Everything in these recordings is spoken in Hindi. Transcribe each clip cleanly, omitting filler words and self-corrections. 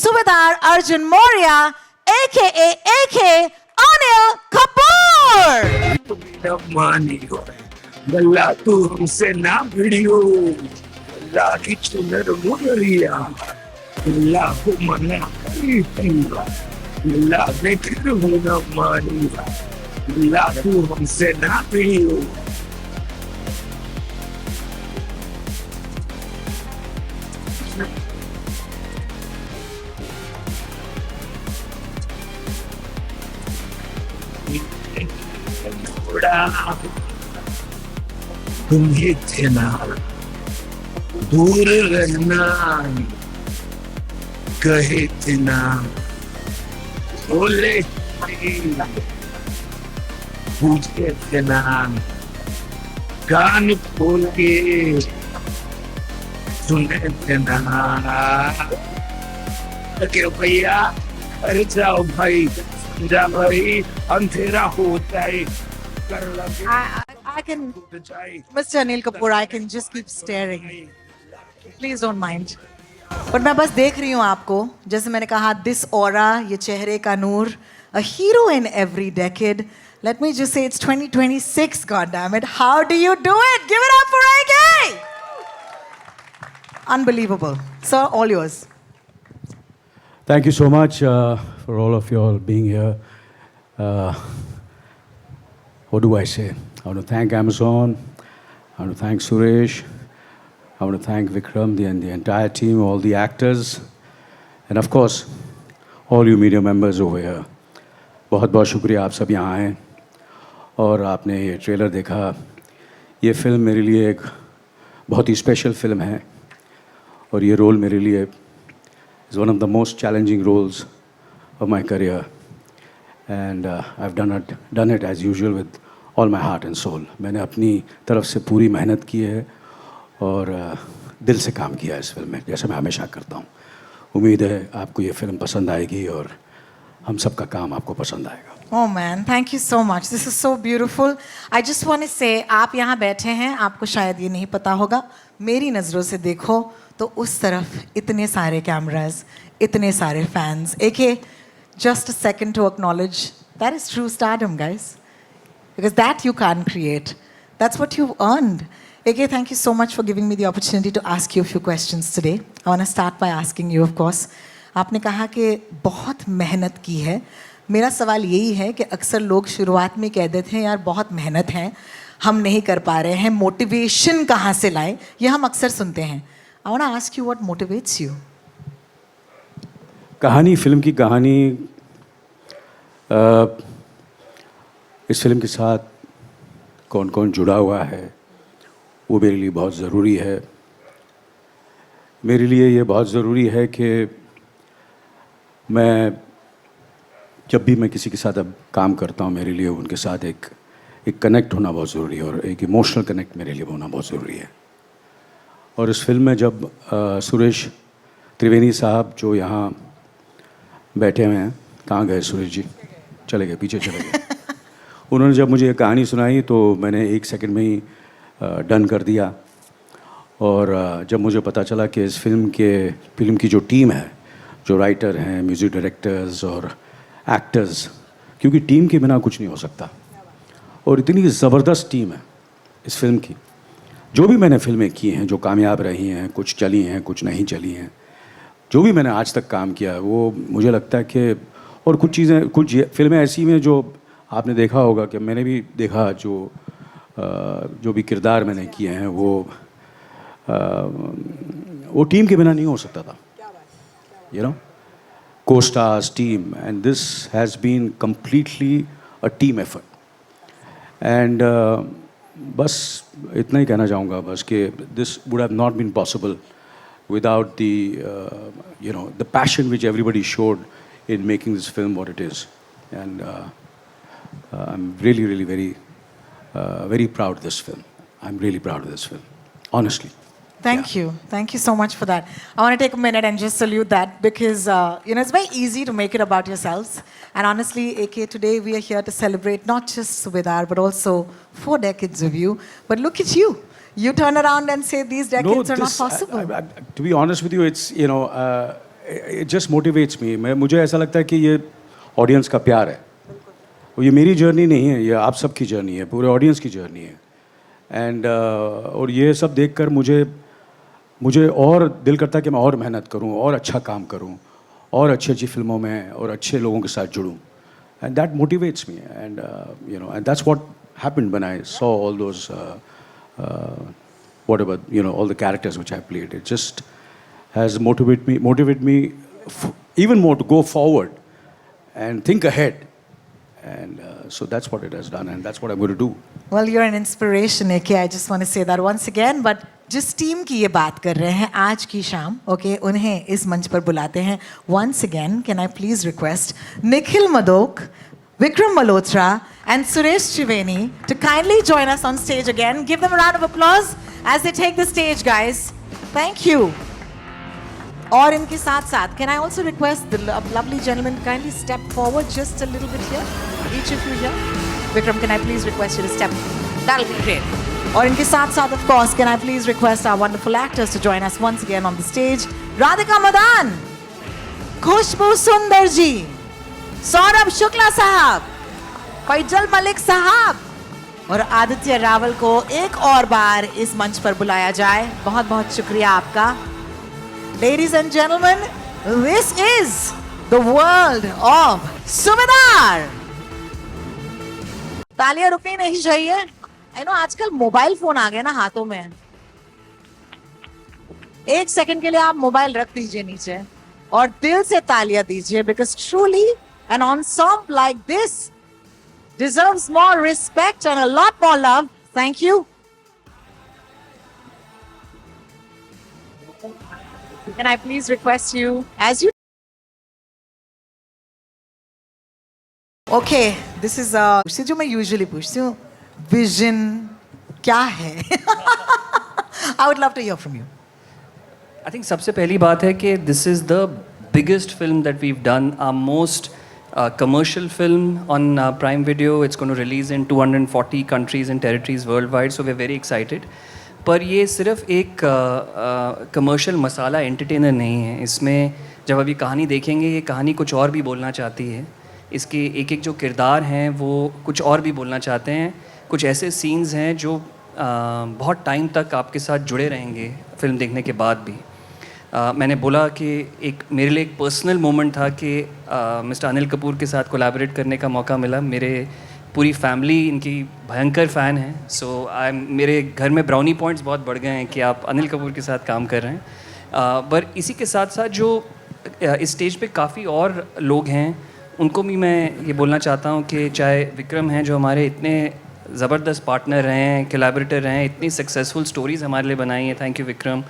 Subedar Arjun Moria, aka Anil Kapoor. Money, Gala tu हमसे ना भिड़ियो, गला की चुनर मुरिया, गला को मना करी तीरा, गला ने फिर होना मानिया, गला तू हमसे ना भिड़ियो. तुम ही थे ना, दूर रहना, कहे थे ना, बोले पूछे थे ना, कान खोल के सुने थे ना. क्यों भैया, अरे जाओ भाई, जा भाई, अंधेरा होता है. I can, Mr. Anil Kapoor, I can just keep staring. Please don't mind. But मैं बस देख रही हूँ आपको, जैसे मैंने कहा, this aura, ये चेहरे का नूर, a hero in every decade. Let me just say it's 2026, goddammit. How do you do it? Give it up for AK! Unbelievable. Sir, all yours. Thank you so much for all of you all being here. What do I say? I want to thank Amazon. I want to thank Suresh. I want to thank Vikram and the entire team, all the actors, and of course, all you media members over here. बहुत बहुत शुक्रिया आप सब यहाँ आए और आपने ये ट्रेलर देखा. ये फिल्म मेरे लिए एक बहुत ही स्पेशल फिल्म है और ये रोल मेरे लिए is one of the most challenging roles of my career, and I've done it as usual with all my heart and soul. मैंने अपनी तरफ से पूरी मेहनत की है और दिल से काम किया है इस फिल्म में, जैसे मैं हमेशा करता हूँ. उम्मीद है आपको ये फिल्म पसंद आएगी और हम सब का काम आपको पसंद आएगा. Oh man, thank you so much. This is so beautiful. I just want to say, आप यहाँ बैठे हैं, आपको शायद ये नहीं पता होगा. मेरी नज़रों से देखो तो उस तरफ इतने सारे कैमरास, इतने सारे fans. AK, just a second to acknowledge that is true stardom, guys. Because that you can't create. That's what you've earned. AK, thank you so much for giving me the opportunity to ask you a few questions today. I want to start by asking you, of course. आपने कहा कि बहुत मेहनत की है. मेरा सवाल यही है कि अक्सर लोग शुरुआत में कह देते हैं यार बहुत मेहनत है, हम नहीं कर पा रहे हैं, मोटिवेशन कहाँ से लाएं, ये हम अक्सर सुनते हैं. I want to ask you what motivates you. कहानी, फिल्म की कहानी, इस फिल्म के साथ कौन कौन जुड़ा हुआ है वो मेरे लिए बहुत ज़रूरी है. मेरे लिए ये बहुत ज़रूरी है कि मैं जब भी मैं किसी के साथ अब काम करता हूँ, मेरे लिए उनके साथ एक कनेक्ट होना बहुत ज़रूरी है और एक इमोशनल कनेक्ट मेरे लिए होना बहुत ज़रूरी है. और इस फिल्म में जब सुरेश त्रिवेणी साहब जो यहाँ बैठे हुए हैं, कहाँ गए सुरेश जी? चले गए, पीछे चले गए. उन्होंने जब मुझे ये कहानी सुनाई तो मैंने 1 सेकंड में ही डन कर दिया. और जब मुझे पता चला कि इस फिल्म की जो टीम है, जो राइटर हैं, म्यूज़िक डायरेक्टर्स और एक्टर्स, क्योंकि टीम के बिना कुछ नहीं हो सकता और इतनी ज़बरदस्त टीम है इस फिल्म की. जो भी मैंने फिल्में की हैं, जो कामयाब रही हैं, कुछ चली हैं, कुछ नहीं चली हैं, जो भी मैंने आज तक काम किया है वो मुझे लगता है कि, और कुछ चीज़ें, कुछ फिल्में ऐसी हैं जो आपने देखा होगा कि मैंने भी देखा, जो भी किरदार मैंने किए हैं वो टीम के बिना नहीं हो सकता था. You know, co-stars, team, and this has been completely a team effort. And बस इतना ही कहना चाहूँगा बस कि this would have not been possible without the passion which everybody showed in making this film what it is. And I'm really, really very proud of this film. I'm really proud of this film, honestly. Thank you. Thank you so much for that. I want to take a minute and just salute that because, it's very easy to make it about yourselves. And honestly, AK, today we are here to celebrate not just Subedar, but also 4 decades of you. But look at you. You turn around and say these decades are not possible. To be honest with you, it's, it just motivates me. मुझे ऐसा लगता है कि ये ऑडियंस का प्यार है, और ये मेरी जर्नी नहीं है, ये आप सबकी जर्नी है, पूरे ऑडियंस की जर्नी है। एंड और ये सब देखकर मुझे और दिल करता है कि मैं और मेहनत करूं, और अच्छा काम करूं, और अच्छी अच्छी फिल्मों में और अच्छे लोगों के साथ जुड़ूं। And that motivates me, and you know, and that's what happened when I saw all those whatever, you know, all the characters which I played. It just has motivated me even more to go forward and think ahead. And so that's what it has done, and that's what I'm going to do. Well, you're an inspiration, AK. I just want to say that once again. But जिस टीम की ये बात कर रहे हैं आज की शाम, ओके, उन्हें इस मंच पर बुलाते हैं. Once again, can I please request Nikhil Madok, Vikram Malhotra, and Suresh Triveni to kindly join us on stage again. Give them a round of applause as they take the stage, guys. Thank you. और इनके साथ साथ, can I also request the lovely gentleman to kindly step forward just a little bit here? Each of you here. Vikram, can I please request you to step? That'll be great. और इनके साथ साथ, of course, can I please request our wonderful actors to join us once again on the stage? Radhika Madan, Khushbu Sundar ji, Saurabh Shukla साहब, फैजल मलिक साहब, और आदित्य रावल को एक और बार इस मंच पर बुलाया जाए. बहुत बहुत शुक्रिया आपका. Ladies and gentlemen, this is the world of सुबेदार. तालियां रुकनी नहीं चाहिए. आई नो आजकल मोबाइल फोन आ गए ना हाथों में. एक सेकंड के लिए आप मोबाइल रख दीजिए नीचे और दिल से तालियां दीजिए, because truly an ensemble like this deserves more respect and a lot more love. Thank you. Can I please request you, as you... Okay, this is a जो मैं usually पूछती हूँ, vision क्या है? I would love to hear from you. I think सबसे पहली बात है कि this is the biggest film that we've done, our most commercial film on Prime Video. It's going to release in 240 countries and territories worldwide, so we're very excited. पर ये सिर्फ एक कमर्शियल मसाला एंटरटेनर नहीं है. इसमें जब अभी कहानी देखेंगे, ये कहानी कुछ और भी बोलना चाहती है. इसके एक एक जो किरदार हैं वो कुछ और भी बोलना चाहते हैं. कुछ ऐसे सीन्स हैं जो बहुत टाइम तक आपके साथ जुड़े रहेंगे फिल्म देखने के बाद भी. मैंने बोला कि एक मेरे लिए एक पर्सनल मोमेंट था कि मिस्टर अनिल कपूर के साथ कोलैबोरेट करने का मौका मिला. मेरे पूरी फैमिली इनकी भयंकर फ़ैन है. सो मेरे घर में ब्राउनी पॉइंट्स बहुत बढ़ गए हैं कि आप अनिल कपूर के साथ काम कर रहे हैं. पर इसी के साथ साथ जो इस स्टेज पे काफ़ी और लोग हैं, उनको भी मैं ये बोलना चाहता हूँ कि चाहे विक्रम हैं जो हमारे इतने ज़बरदस्त पार्टनर रहे हैं, कोलैबोरेटर रहे हैं, इतनी सक्सेसफुल स्टोरीज़ हमारे लिए बनाई हैं, थैंक यू विक्रम.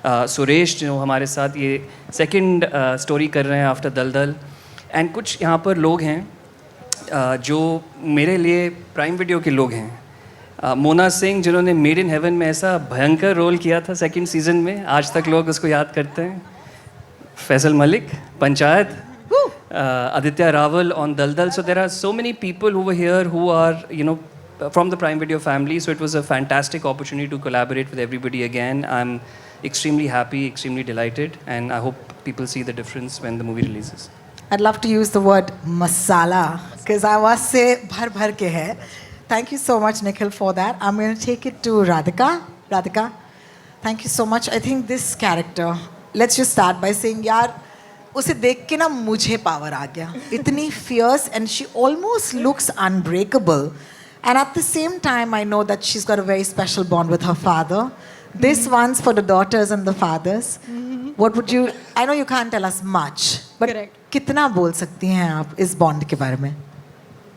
सुरेश जो हमारे साथ ये सेकंड स्टोरी कर रहे हैं आफ्टर दलदल. एंड कुछ यहाँ पर लोग हैं जो मेरे लिए प्राइम वीडियो के लोग हैं. मोना सिंह जिन्होंने मेड इन हेवन में ऐसा भयंकर रोल किया था सेकंड सीज़न में, आज तक लोग उसको याद करते हैं. Faisal Malik, panchayat, Aditya Raval on Daldal. So there are so many people who were here who are, you know, from the Prime Video family. So it was a fantastic opportunity to collaborate with everybody again. I'm extremely happy, extremely delighted, and I hope people see the difference when the movie releases. I'd love to use the word masala because आवाज़ से भर भर के है. Thank you so much, Nikhil, for that. I'm going to take it to Radhika. Radhika, thank you so much. I think this character, let's just start by saying, यार उसे देख के ना मुझे पावर आ गया. इतनी fierce and she almost looks unbreakable. And at the same time, I know that she's got a very special bond with her father. This one's for the daughters and the fathers. What would you... I know you can't tell us much, but Correct. कितना बोल सकती हैं आप इस बॉन्ड के बारे में?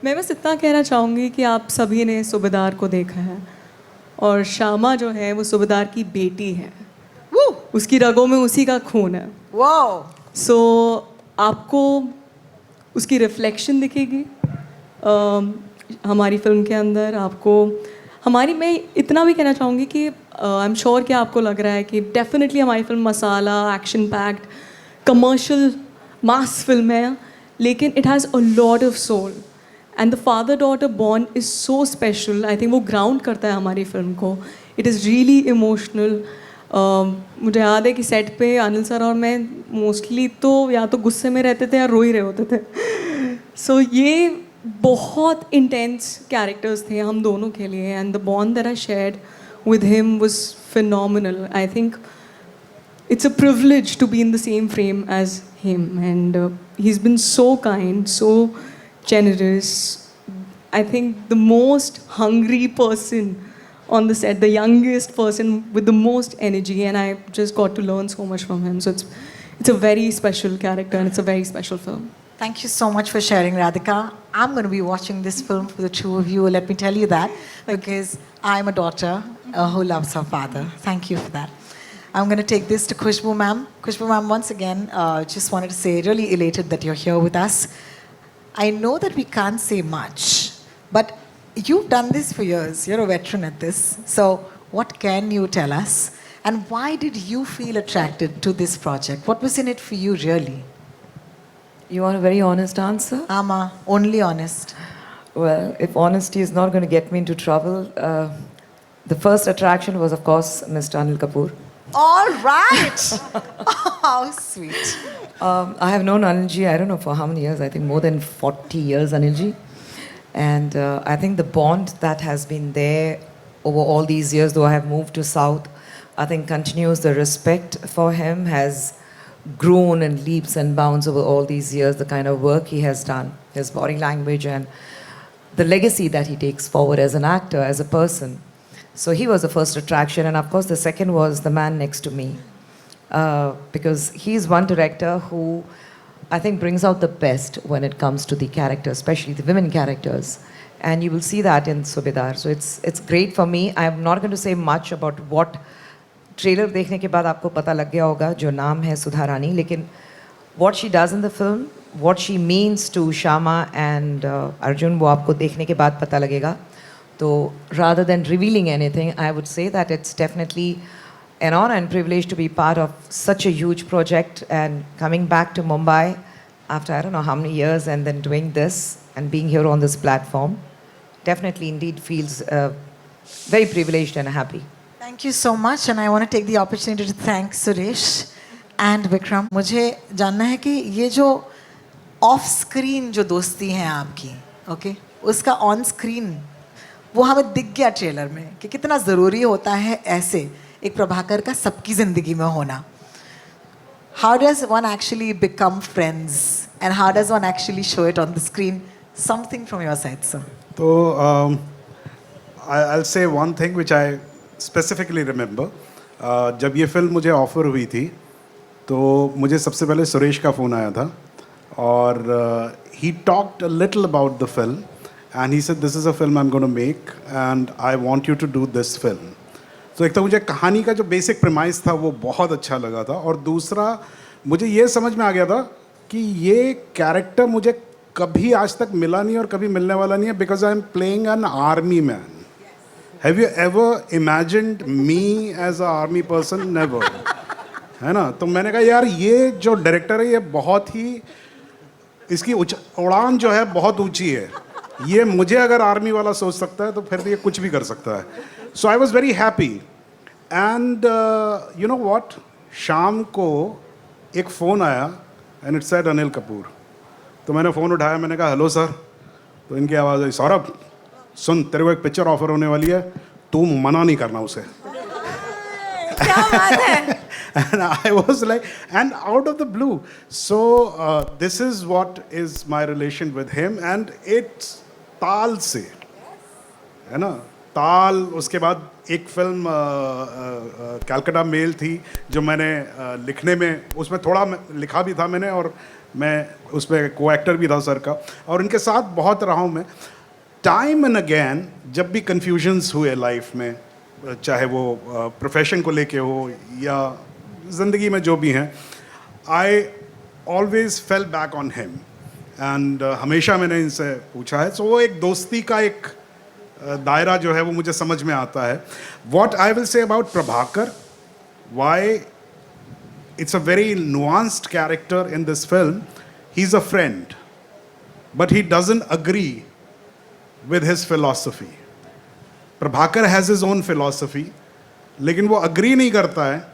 मैं बस इतना कहना चाहूँगी कि आप सभी ने सूबेदार को देखा है और श्यामा जो है वो सूबेदार की बेटी है. उसकी रगों में उसी का खून है. Wow! सो आपको उसकी रिफ्लेक्शन दिखेगी हमारी फिल्म के अंदर. आपको हमारी, मैं इतना भी कहना चाहूँगी कि आई एम श्योर कि आपको लग रहा है कि डेफिनेटली हमारी film masala, action packed, commercial, mass film है, लेकिन it has a lot of soul. And the father daughter bond is so special. I think वो ग्राउंड करता है हमारी फिल्म को. It is really emotional. मुझे याद है कि सेट पे अनिल सर और मैं मोस्टली तो या तो गुस्से में रहते थे या रो ही रहे होते थे. सो ये बहुत इंटेंस कैरेक्टर्स थे हम दोनों के लिए, and the bond that I shared with him was phenomenal. I think it's a privilege to be in the same frame as him, and he's been so kind, so generous. I think the most hungry person on the set, the youngest person with the most energy, and I just got to learn so much from him. So it's a very special character, and it's a very special film. Thank you so much for sharing, Radhika. I'm going to be watching this film for the two of you. Let me tell you that, because I'm a daughter who loves her father. Thank you for that. I'm going to take this to Khushbu ma'am. Khushbu ma'am, once again, just wanted to say, really elated that you're here with us. I know that we can't say much, but you've done this for years. You're a veteran at this. So what can you tell us? And why did you feel attracted to this project? What was in it for you, really? You want a very honest answer? Ama, only honest. Well, if honesty is not going to get me into trouble, the first attraction was, of course, Mr. Anil Kapoor. All right. How sweet. I have known Anilji, I don't know for how many years, I think more than 40 years, Anilji. And I think the bond that has been there over all these years, though I have moved to South, I think continues. The respect for him has grown in leaps and bounds over all these years, the kind of work he has done, his body language, and the legacy that he takes forward as an actor, as a person. So he was the first attraction, and of course the second was the man next to me. Because he's one director who I think brings out the best when it comes to the characters, especially the women characters. And you will see that in Subedar. So it's great for me. I'm not going to say much about what trailer देखने के बाद आपको पता लग गया होगा जो नाम है सुधा रानी, लेकिन what she does in the film, what she means to Shama and Arjun, वो आपको देखने के बाद पता लगेगा. तो rather than revealing anything, I would say that it's definitely an honor and privilege to be part of such a huge project and coming back to Mumbai after I don't know how many years and then doing this and being here on this platform. Definitely indeed feels very privileged and happy. Thank you so much, and I want to take the opportunity to thank Suresh and Vikram. मुझे जानना है कि ये जो ऑफ स्क्रीन जो दोस्ती है आपकी, ओके, उसका ऑन स्क्रीन वो हमें दिख गया ट्रेलर में कि कितना ज़रूरी होता है ऐसे एक प्रभाकर का सबकी ज़िंदगी में होना. How does one actually become friends, and how does one actually show it on the screen? Something from your side, sir. So I'll say one thing which I specifically remember. जब ये फिल्म मुझे ऑफ़र हुई थी तो मुझे सबसे पहले सुरेश का फ़ोन आया था और he talked a little about the film and he said this is a film I am gonna make and I want you to do this film. तो एक तो मुझे कहानी का जो बेसिक प्रेमाइस था वो बहुत अच्छा लगा था, और दूसरा मुझे ये समझ में आ गया था कि ये कैरेक्टर मुझे कभी आज तक मिला नहीं और कभी मिलने वाला नहीं है, because I am playing an army man. Have you ever imagined me as a army person? Never. है ना. तो मैंने कहा यार ये जो डायरेक्टर है ये बहुत ही इसकी उड़ान जो है बहुत ऊंची है. ये मुझे अगर आर्मी वाला सोच सकता है तो फिर ये कुछ भी कर सकता है. So I was very happy. And you know what? शाम को एक फ़ोन आया and it said Anil Kapoor. तो मैंने फ़ोन उठाया, मैंने कहा हेलो सर. तो इनकी आवाज़ आई, सौरभ सुन तेरे को एक पिक्चर ऑफर होने वाली है, तू मना नहीं करना उसे. क्या बात है. And I was like, and out of the blue. So this is what is my relation with him, and it's ताल से, है ना. ताल, उसके बाद एक फिल्म कैलकाटा मेल थी जो मैंने लिखने में, उसमें थोड़ा लिखा भी था मैंने और मैं उसमें को एक्टर भी था सर का, और इनके साथ बहुत रहा हूँ मैं. टाइम एंड अगेन जब भी कन्फ्यूजन्स हुए लाइफ में, चाहे वो प्रोफेशन को लेके हो या ज़िंदगी में जो भी हैं, I always fell back on him and हमेशा मैंने इनसे पूछा है. सो वो एक दोस्ती का एक दायरा जो है वो मुझे समझ में आता है. What I will say about Prabhakar, why it's a very nuanced character in this film. He is a friend but he doesn't agree with his philosophy. Prabhakar has his own philosophy लेकिन वो अग्री नहीं करता है,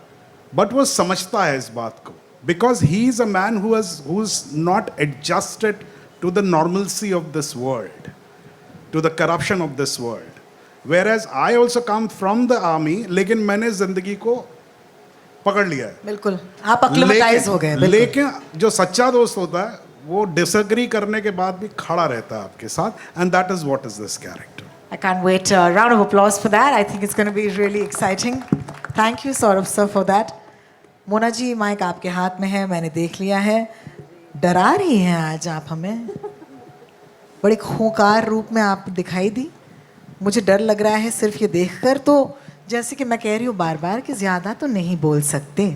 बट वो समझता है इस बात को, because he is a man who is not adjusted to the normalcy of this world, to the corruption of this world. Whereas I also come from the army, लेकिन मैंने जिंदगी को पकड़ लिया है. बिल्कुल, आप अक्लेमेटाइज हो गए. बिल्कुल. लेकिन जो सच्चा दोस्त होता है वो डिसएग्री करने के बाद भी खड़ा रहता है आपके साथ, and that is what is this character. I can't wait. A round of applause for that. I think it's going to be really exciting. Thank you, Saurabh sir, for that. Mona ji, mic आपके हाथ में है, मैंने देख लिया है. डरा रही हैं आज आप हमें, बड़े खूंखार रूप में आप दिखाई दी. मुझे डर लग रहा है सिर्फ ये देखकर, तो जैसे कि मैं कह रही हूँ बार बार कि ज़्यादा तो नहीं बोल सकते.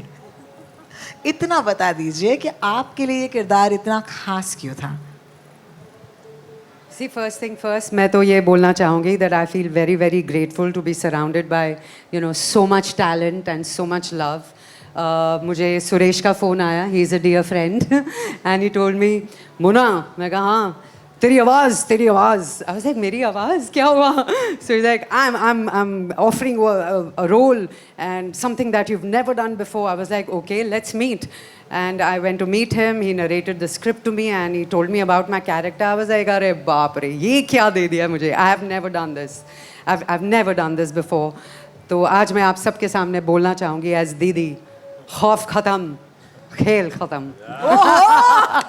इतना बता दीजिए कि आपके लिए ये किरदार इतना खास क्यों था. See, first thing first, मैं तो ये बोलना चाहूँगी that I feel very, very grateful to be surrounded by, you know, so much talent and so much love. मुझे सुरेश का फ़ोन आया, he is a dear friend, and he told me, मुना, मैं कहा हाँ, तेरी आवाज़. I was like, मेरी आवाज़ क्या हुआ? So he's like, I'm offering you a role and something that you've never done before. I was like, okay, let's meet. And I went to meet him. He narrated the script to me and he told me about my character. I was like, अरे बाप रे, ये क्या दे दिया मुझे? I have never done this. I've never done this before. तो आज मैं आप सबके सामने बोलना चाहूँगी as दीदी, खौफ ख़त्म, खेल ख़त्म.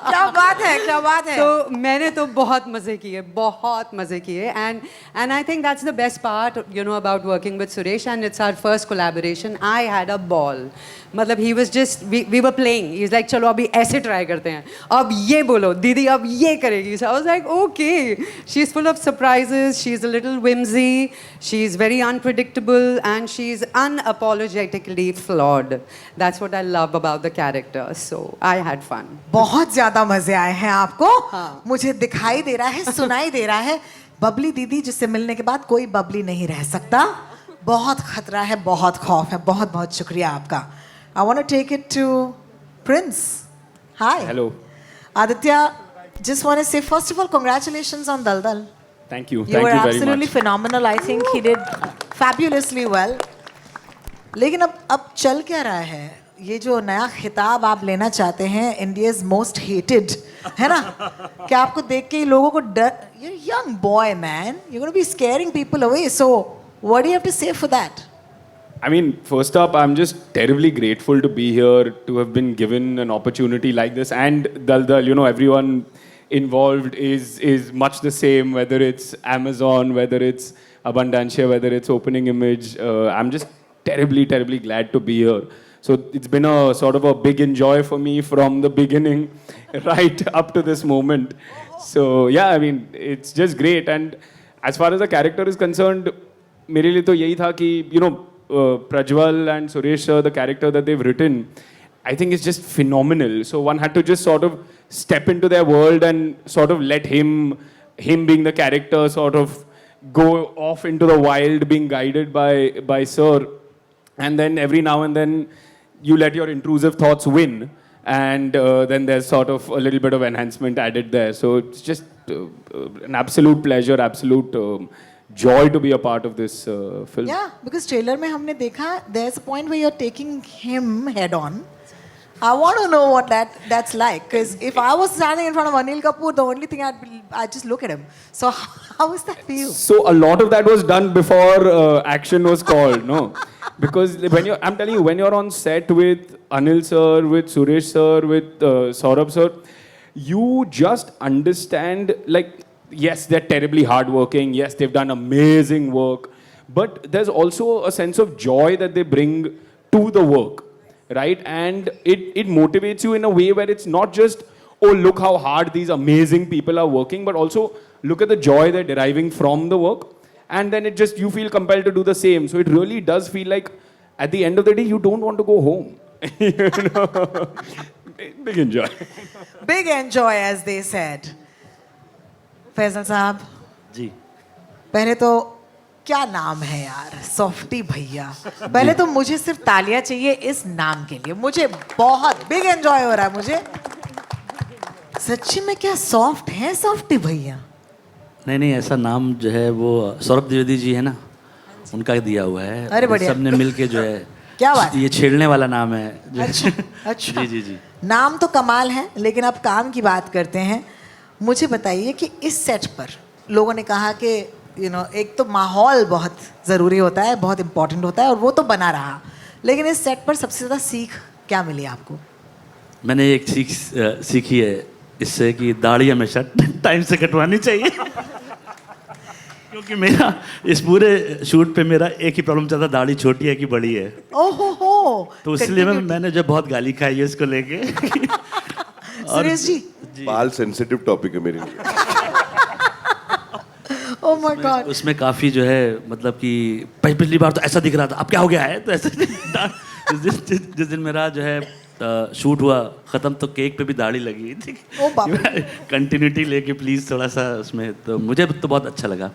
क्या बात है, क्या बात है. तो मैंने तो बहुत मज़े किए and I think that's the best part, you know, about working with Suresh, and it's our first collaboration. I had a ball. मतलब he was just, we were playing. He's like, चलो अभी ऐसे try करते हैं, अब ये बोलो, दीदी अब ये करेगी. So I was like, okay. She's full of surprises, she's a little whimsy, she's very unpredictable, and she's unapologetically flawed. That's what I love about the character. So I had fun. बहुत ज्यादा मजे आए हैं आपको. हाँ. मुझे दिखाई दे रहा है, सुनाई दे रहा है. बबली दीदी जिससे मिलने के बाद कोई बबली नहीं रह सकता. बहुत खतरा है, बहुत खौफ है. बहुत बहुत शुक्रिया आपका. I want to take it to Prince. Hi. Hello. Aditya, just want to say first of all congratulations on Daldal. Thank you. You Thank were you very absolutely much. phenomenal. I think he did fabulously well. लेकिन अब चल क्या रहा है? ये जो नया खिताब आप लेना चाहते हैं, India's most hated, है ना? क्या आपको देख के लोगों को डर? You're a young boy, man. You're going to be scaring people away. So, what do you have to say for that? I mean, first up, I'm just terribly grateful to be here, to have been given an opportunity like this. And Daldal, you know, everyone involved is much the same, whether it's Amazon, whether it's Abundancia, whether it's Opening Image. I'm just terribly, terribly glad to be here. So it's been a sort of a big enjoy for me from the beginning right up to this moment. So yeah, I mean, it's just great. And as far as the character is concerned, मेरे लिए तो यही था कि, you know, Prajwal and Suresh sir, the character that they've written, I think is just phenomenal. So one had to just sort of step into their world and sort of let him being the character, sort of go off into the wild, being guided by sir. And then every now and then you let your intrusive thoughts win. And then there's sort of a little bit of enhancement added there. So it's just an absolute pleasure, absolute joy to be a part of this film. Yeah, because trailer में हमने देखा, there's a point where you're taking him head on. I want to know what that's like, because if I was standing in front of Anil Kapoor, the only thing I'd just look at him. So how is that for you? So a lot of that was done before action was called, no? Because I'm telling you, when you're on set with Anil sir, with Suresh sir, with Saurabh sir, you just understand, like, yes, they're terribly hardworking. Yes, they've done amazing work. But there's also a sense of joy that they bring to the work, right? And it motivates you in a way where it's not just, oh, look how hard these amazing people are working, but also look at the joy they're deriving from the work. And then you feel compelled to do the same. So it really does feel like, at the end of the day, you don't want to go home. You know? Big enjoy. Big enjoy, as they said. Faizal साहब जी, पहले तो क्या नाम है यार, सॉफ्टी भैया. पहले तो मुझे सिर्फ तालियां चाहिए इस नाम के लिए. मुझे बहुत बिग एंजॉय हो रहा है. मुझे सच्ची में क्या सॉफ्ट है सॉफ्टी भैया? नहीं, ऐसा नाम जो है वो सौरभ द्विवेदी जी है ना, उनका दिया हुआ है। अरे बढ़िया। सबने मिल के जो है क्या बात है? ये छेड़ने वाला नाम है जो- अच्छा अच्छा जी जी जी। नाम तो कमाल है, लेकिन अब काम की बात करते हैं। मुझे बताइए कि इस सेट पर लोगों ने कहा कि एक तो माहौल बहुत ज़रूरी होता है, बहुत इम्पोर्टेंट होता है, और वो तो बना रहा, लेकिन इस सेट पर सबसे ज़्यादा सीख क्या मिली आपको? मैंने एक सीखी है इससे कि दाढ़ी हमेशा टाइम से कटवानी चाहिए। क्योंकि मेरा इस पूरे शूट पे मेरा एक ही प्रॉब्लम चलता, दाढ़ी छोटी है कि बड़ी है। ओहो हो, तो इसलिए मैंने जो बहुत गाली खाई है इसको लेके। सुरेश जी। बाल सेंसिटिव टॉपिक है मेरे लिए। Oh my God. उसमें काफ़ी जो है मतलब कि पिछली बार तो ऐसा दिख रहा था, अब क्या हो गया है, तो ऐसे जिस दिन मेरा जो है शूट हुआ ख़त्म तो केक पे भी दाढ़ी लगी थी। ओ बाप रे। कंटिन्यूटी लेके प्लीज़ थोड़ा सा उसमें, तो मुझे तो बहुत अच्छा लगा,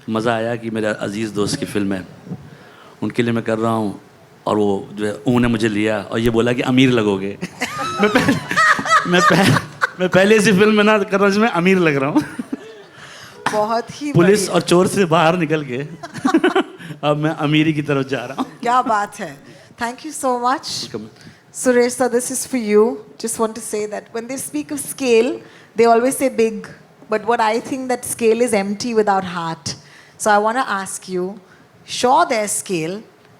मज़ा आया कि मेरा अजीज़ दोस्त की फ़िल्म है, उनके लिए मैं कर रहा हूँ, और वो जो है उन्होंने मुझे लिया और ये बोला कि अमीर लगोगे। मैं पहले इसी फिल्म में ना कर रहा हूँ जिसमें अमीर लग रहा हूँ। बहुत ही पुलिस बढ़िया। और चोर से बाहर निकल के अब मैं अमीरी की तरफ जा रहा हूँ। क्या बात है। Thank you so much Suresh, so this is for you. Just want to say that when they speak of scale, they always say big. But what I think that scale is empty without heart. So I want to ask you, sure there's scale,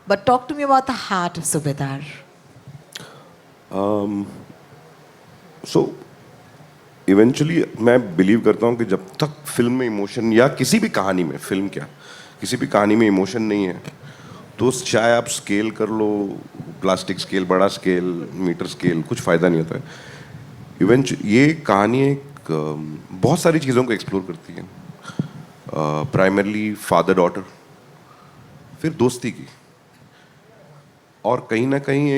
but talk to me about the heart of Subedar. So eventually मैं बिलीव करता हूँ कि जब तक फिल्म में इमोशन, या किसी भी कहानी में, फिल्म क्या, किसी भी कहानी में इमोशन नहीं है, तो चाहे आप स्केल कर लो, प्लास्टिक स्केल, बड़ा स्केल, मीटर स्केल, कुछ फ़ायदा नहीं होता है। ये कहानी एक बहुत सारी चीज़ों को एक्सप्लोर करती है, प्राइमरली फादर डॉटर, फिर दोस्ती की, और कहीं ना कहीं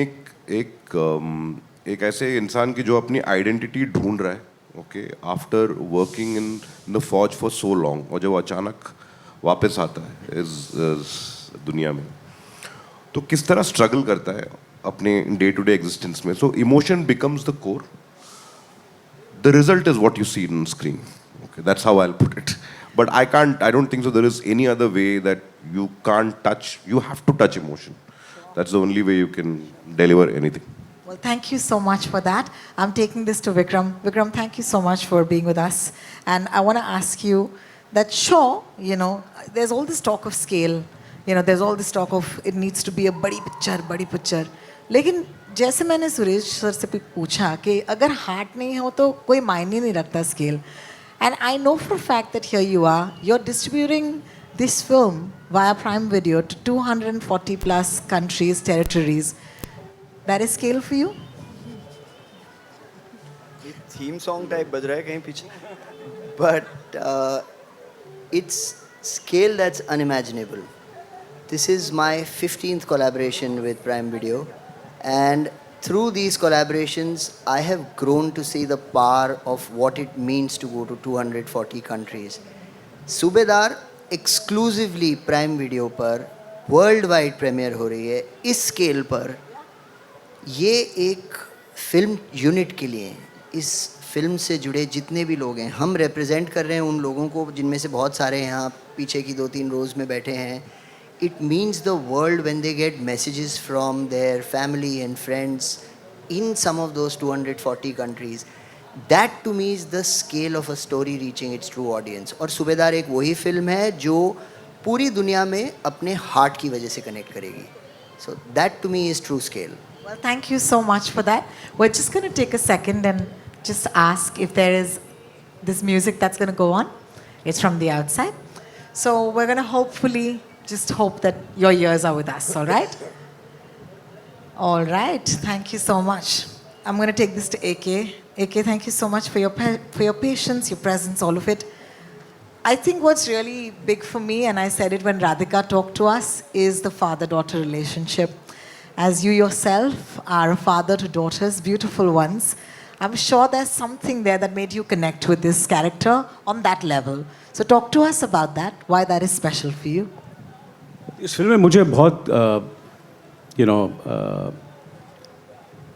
एक ऐसे इंसान की जो अपनी आइडेंटिटी ढूंढ रहा है, okay, after working in the फौज फॉर सो लॉन्ग, और जब अचानक वापस आता है इस दुनिया में, तो किस तरह स्ट्रगल करता है अपने डे टू डे एग्जिस्टेंस में। So emotion becomes the core, the result is what you see on screen, okay, that's how I will put it, but I don't think so there is any other way that you can't touch, you have to touch emotion. That's the only way you can deliver anything. Well, thank you so much for that. I'm taking this to Vikram. Vikram, thank you so much for being with us. And I want to ask you that, sure, there's all this talk of scale. There's all this talk of it needs to be a badi picture. लेकिन जैसे मैंने सुरेश सर से पूछा कि अगर हार्ट नहीं हो तो कोई मायने नहीं रखता scale. And I know for a fact that here you're distributing this film via Prime Video to 240 plus countries, territories. That is scale for you? Theme song type बज रहा है कहीं पीछे, but it's scale that's unimaginable. This is my 15th collaboration with Prime Video, and through these collaborations I have grown to see the power of what it means to go to 240 countries. सूबेदार एक्सक्लूसिवली प्राइम वीडियो पर वर्ल्ड वाइड प्रीमियर हो रही है. इस स्केल पर ये एक फिल्म यूनिट के लिए, इस फिल्म से जुड़े जितने भी लोग हैं, हम रिप्रेजेंट कर रहे हैं उन लोगों को जिनमें से बहुत सारे यहाँ पीछे की 2-3 रोज़ में बैठे हैं. It means the world when they get messages from their family and friends in some of those 240 countries. That to me is the scale of a story reaching its true audience. और सूबेदार एक वही फिल्म है जो पूरी दुनिया में अपने हार्ट की वजह से कनेक्ट करेगी. So that to me is true scale. Well, thank you so much for that. We're just going to take a second and just ask if there is this music that's going to go on. It's from the outside. So we're going to hopefully just hope that your ears are with us, all right? All right. Thank you so much. I'm going to take this to AK. AK, thank you so much for your patience, your presence, all of it. I think what's really big for me, and I said it when Radhika talked to us, is the father-daughter relationship. As you yourself are a father to daughters, beautiful ones, I'm sure there's something there that made you connect with this character on that level. So talk to us about that, why that is special for you. इस फिल्म में मुझे बहुत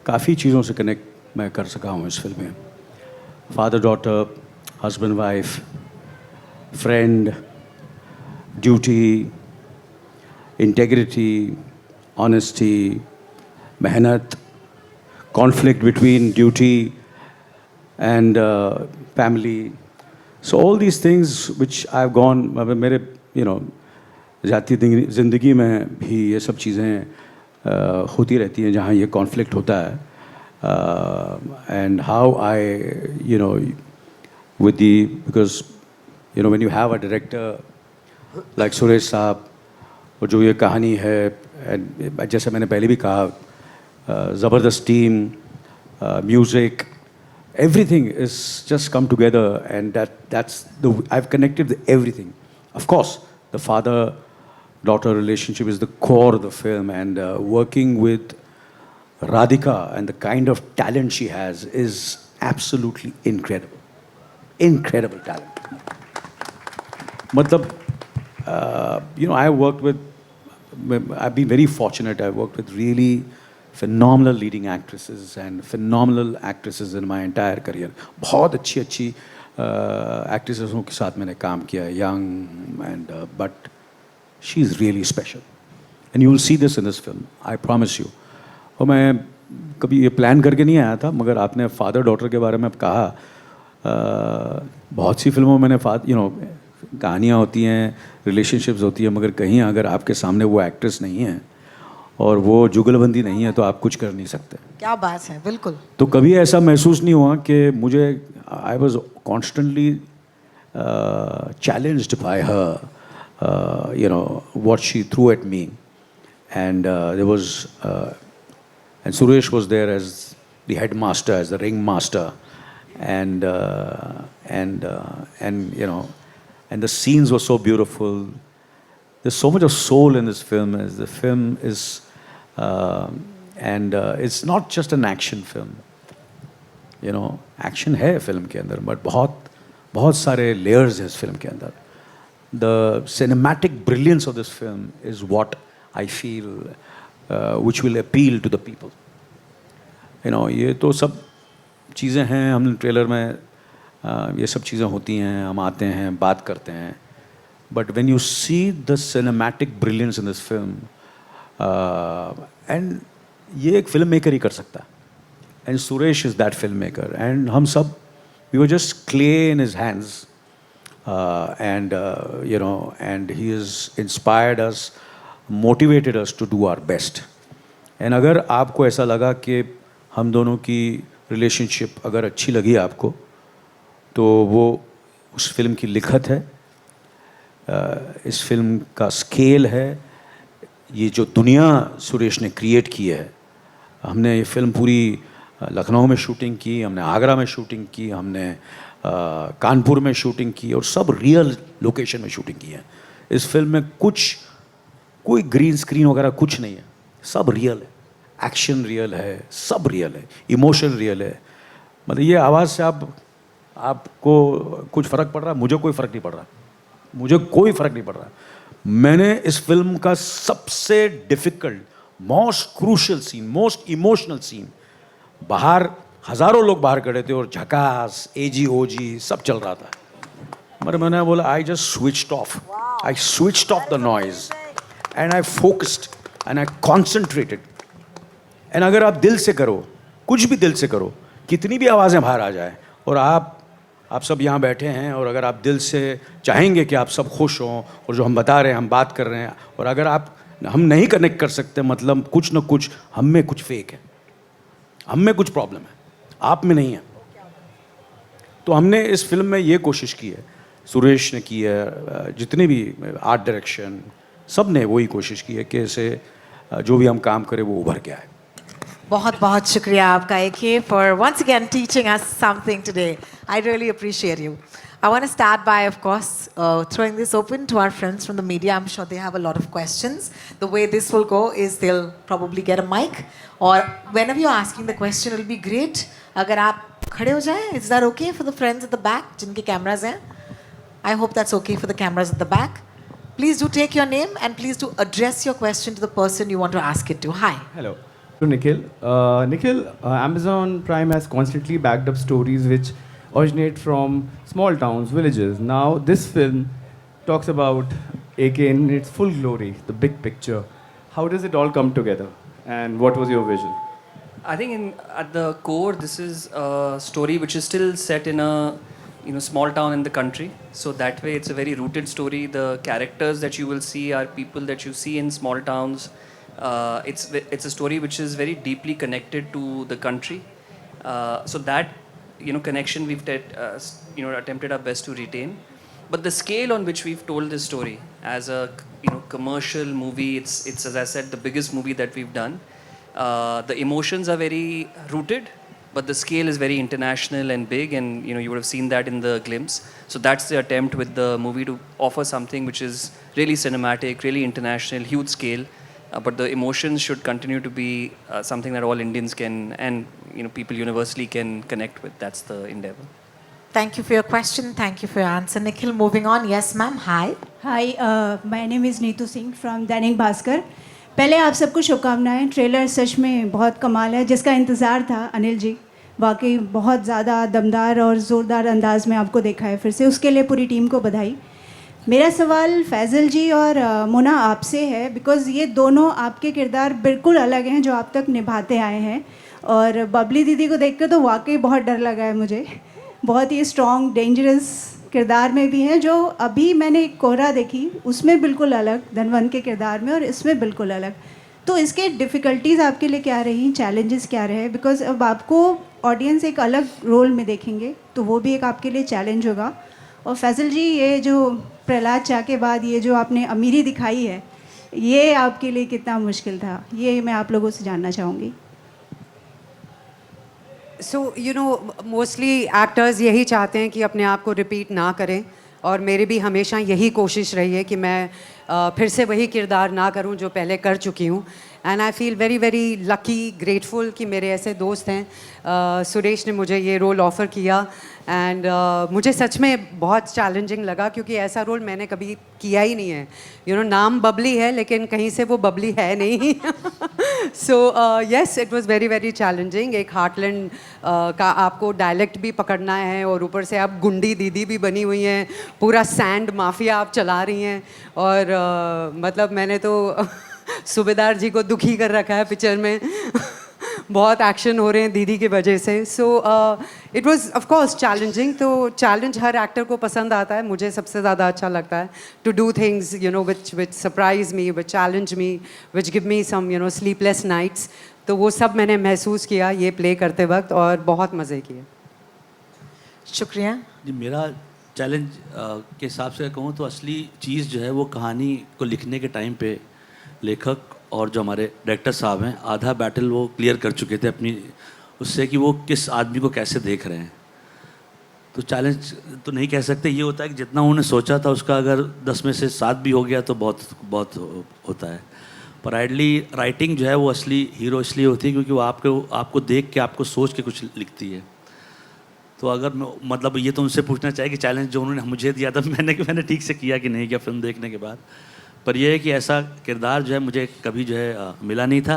काफ़ी चीज़ों से कनेक्ट मैं कर सका हूँ इस फिल्म में. Father daughter, husband wife, friend, duty, integrity, honesty, mehnat, conflict between duty and family. So all these things which I've gone, मेरे ज़ाती ज़िंदगी में भी ये सब चीज़ें होती रहती हैं जहाँ ये कॉन्फ्लिक्ट होता है. And how I, with the, because when you have a director like Suresh साहब, और जो ये कहानी है, and जैसे मैंने पहले भी कहा, ज़बरदस्त team, music, everything is just come together, and that's I've connected with everything. Of course, the father-daughter relationship is the core of the film, and working with Radhika and the kind of talent she has is absolutely incredible. Incredible talent. Matlab, I've been very fortunate. I've worked with really phenomenal leading actresses and phenomenal actresses in my entire career. बहुत अच्छी actresses के साथ मैंने काम किया है, young, and but she's really special. And you will see this in this film, I promise you. और मैं कभी ये प्लान करके नहीं आया था, मगर आपने फादर डॉटर के बारे में अब कहा, बहुत सी फिल्मों में मैंने कहानियाँ होती हैं, रिलेशनशिप्स होती हैं, मगर कहीं अगर आपके सामने वो एक्ट्रेस नहीं है और वो जुगलबंदी नहीं है तो आप कुछ कर नहीं सकते. क्या बात है, बिल्कुल. तो कभी ऐसा महसूस नहीं हुआ कि मुझे, I was constantly challenged by her, what she threw at me, and there was and Suresh was there as the headmaster, as the ringmaster, and the scenes were so beautiful. There's so much of soul in this film. As the film is, and it's not just an action film. Action है film के अंदर, but बहुत सारे layers हैं इस film के अंदर. The cinematic brilliance of this film is what I feel which will appeal to the people. ये तो सब चीज़ें हैं, हम ट्रेलर में ये सब चीज़ें होती हैं, हम आते हैं, बात करते हैं, but when you see the cinematic brilliance in this film, and ये एक फिल्म मेकर ही कर सकता है, and Suresh is that filmmaker, and हम सब, we were just clay in his hands, and he has inspired us, motivated us to do our best. And अगर आपको ऐसा लगा कि हम दोनों की रिलेशनशिप अगर अच्छी लगी आपको, तो वो उस फिल्म की लिखत है, इस फिल्म का स्केल है, ये जो दुनिया सुरेश ने क्रिएट की है. हमने ये फिल्म पूरी लखनऊ में शूटिंग की, हमने आगरा में शूटिंग की, हमने कानपुर में शूटिंग की, और सब रियल लोकेशन में शूटिंग की है. इस फिल्म में कोई ग्रीन स्क्रीन वगैरह कुछ नहीं है, सब रियल है, एक्शन रियल है, सब रियल है, इमोशन रियल है. मतलब ये आवाज़ से आपको कुछ फ़र्क पड़ रहा है? मुझे कोई फ़र्क नहीं पड़ रहा, मुझे कोई फ़र्क नहीं पड़ रहा. मैंने इस फिल्म का सबसे difficult, most crucial scene, most emotional scene, बाहर हज़ारों लोग बाहर खड़े थे और झकास एजी ओजी सब चल रहा था, मगर मैंने बोला I just switched off the noise and I focused and I concentrated. and अगर आप दिल से करो, कुछ भी दिल से करो, कितनी भी आवाज़ें बाहर आ जाए, और आप सब यहाँ बैठे हैं, और अगर आप दिल से चाहेंगे कि आप सब खुश हों, और जो हम बता रहे हैं, हम बात कर रहे हैं, और अगर हम नहीं कनेक्ट कर सकते, मतलब कुछ ना कुछ हम में कुछ फेक है, हम में कुछ प्रॉब्लम है, आप में नहीं है. तो हमने इस फिल्म में ये कोशिश की है, सुरेश ने की है, जितने भी आर्ट डायरेक्शन, सब ने वही कोशिश की है कि ऐसे जो भी हम काम करें वो उभर के आए. बहुत बहुत शुक्रिया आपका AK for once again teaching us something today. I really appreciate you. I want to start by, of course, throwing this open to our friends from the media. I'm sure they have a lot of questions. The way this will go is they'll probably get a mic, or whenever you're asking the question, it'll be great. अगर आप खड़े हो जाएं, is that okay for the friends at the back जिनके cameras हैं? I hope that's okay for the cameras at the back. Please do take your name and please do address your question to the person you want to ask it to. Hi. Hello. To Nikhil. Nikhil, Amazon Prime has constantly backed up stories which originate from small towns, villages. Now, this film talks about AK in its full glory, the big picture. How does it all come together? And what was your vision? I think at the core, this is a story which is still set in a small town in the country. So that way, it's a very rooted story. The characters that you will see are people that you see in small towns. It's a story which is very deeply connected to the country. So that connection we've attempted our best to retain. But the scale on which we've told this story as a commercial movie, it's as I said, the biggest movie that we've done. The emotions are very rooted, but the scale is very international and big, and you would have seen that in the glimpse. So that's the attempt with the movie, to offer something which is really cinematic, really international, huge scale, but the emotions should continue to be something that all Indians can, and people universally can connect with. That's the endeavor. Thank you for your question. Thank you for your answer. Nikhil, moving on. Yes, ma'am. Hi. Hi, my name is Neetu Singh from Dainik Bhaskar. पहले आप सबको शुभकामनाएं. ट्रेलर सच में बहुत कमाल है, जिसका इंतज़ार था अनिल जी. वाकई बहुत ज़्यादा दमदार और ज़ोरदार अंदाज में आपको देखा है फिर से, उसके लिए पूरी टीम को बधाई. मेरा सवाल फैज़ल जी और मोना आपसे है, बिकॉज़ ये दोनों आपके किरदार बिल्कुल अलग हैं जो आप तक निभाते आए हैं. और बबली दीदी को देखकर तो वाकई बहुत डर लगा है मुझे. बहुत ही स्ट्रॉन्ग डेंजरस किरदार में भी हैं, जो अभी मैंने एक कोहरा देखी उसमें बिल्कुल अलग, धनवंत के किरदार में, और इसमें बिल्कुल अलग. तो इसके डिफ़िकल्टीज़ आपके लिए क्या रही, चैलेंजेस क्या रहे? बिकॉज अब आपको ऑडियंस एक अलग रोल में देखेंगे, तो वो भी एक आपके लिए चैलेंज होगा. और फैज़ल जी, ये जो प्रहलाद चा के बाद ये जो आपने अमीरी दिखाई है, ये आपके लिए कितना मुश्किल था, ये मैं आप लोगों से जानना चाहूँगी. सो मोस्टली एक्टर्स यही चाहते हैं कि अपने आप को रिपीट ना करें, और मेरी भी हमेशा यही कोशिश रही है कि मैं फिर से वही किरदार ना करूं जो पहले कर चुकी हूं. And I feel very very lucky, grateful कि मेरे ऐसे दोस्त हैं. सुरेश ने मुझे ये रोल ऑफ़र किया, एंड मुझे सच में बहुत चैलेंजिंग लगा, क्योंकि ऐसा रोल मैंने कभी किया ही नहीं है. नाम बबली है, लेकिन कहीं से वो बबली है नहीं. So yes, it was very very challenging. एक हार्टलैंड का आपको डायलेक्ट भी पकड़ना है, और ऊपर से आप गुंडी दीदी भी बनी हुई हैं, पूरा सैंड माफिया आप चला रही हैं. और मतलब मैंने तो सूबेदार जी को दुखी कर रखा है पिक्चर में. बहुत एक्शन हो रहे हैं दीदी की वजह से. So it was of course challenging. तो चैलेंज हर एक्टर को पसंद आता है. मुझे सबसे ज़्यादा अच्छा लगता है to do things which surprise me, which challenge me, which give me some sleepless nights. तो वो सब मैंने महसूस किया ये प्ले करते वक्त, और बहुत मज़े किए. शुक्रिया जी. मेरा चैलेंज के हिसाब से कहूँ तो असली चीज़ जो है वो कहानी को लिखने के टाइम पे लेखक और जो हमारे डायरेक्टर साहब हैं, आधा बैटल वो क्लियर कर चुके थे अपनी उससे, कि वो किस आदमी को कैसे देख रहे हैं. तो चैलेंज तो नहीं कह सकते. ये होता है कि जितना उन्होंने सोचा था उसका अगर 10 में से 7 भी हो गया तो बहुत बहुत होता है. पर आइडली राइटिंग जो है वो असली हीरो इसलिए होती है क्योंकि वो आपको देख के, आपको सोच के कुछ लिखती है. तो अगर मतलब ये तो उनसे पूछना चाहिए कि चैलेंज जो उन्होंने मुझे दिया था मैंने ठीक से किया कि नहीं किया फिल्म देखने के बाद. पर यह है कि ऐसा किरदार जो है मुझे कभी जो है मिला नहीं था.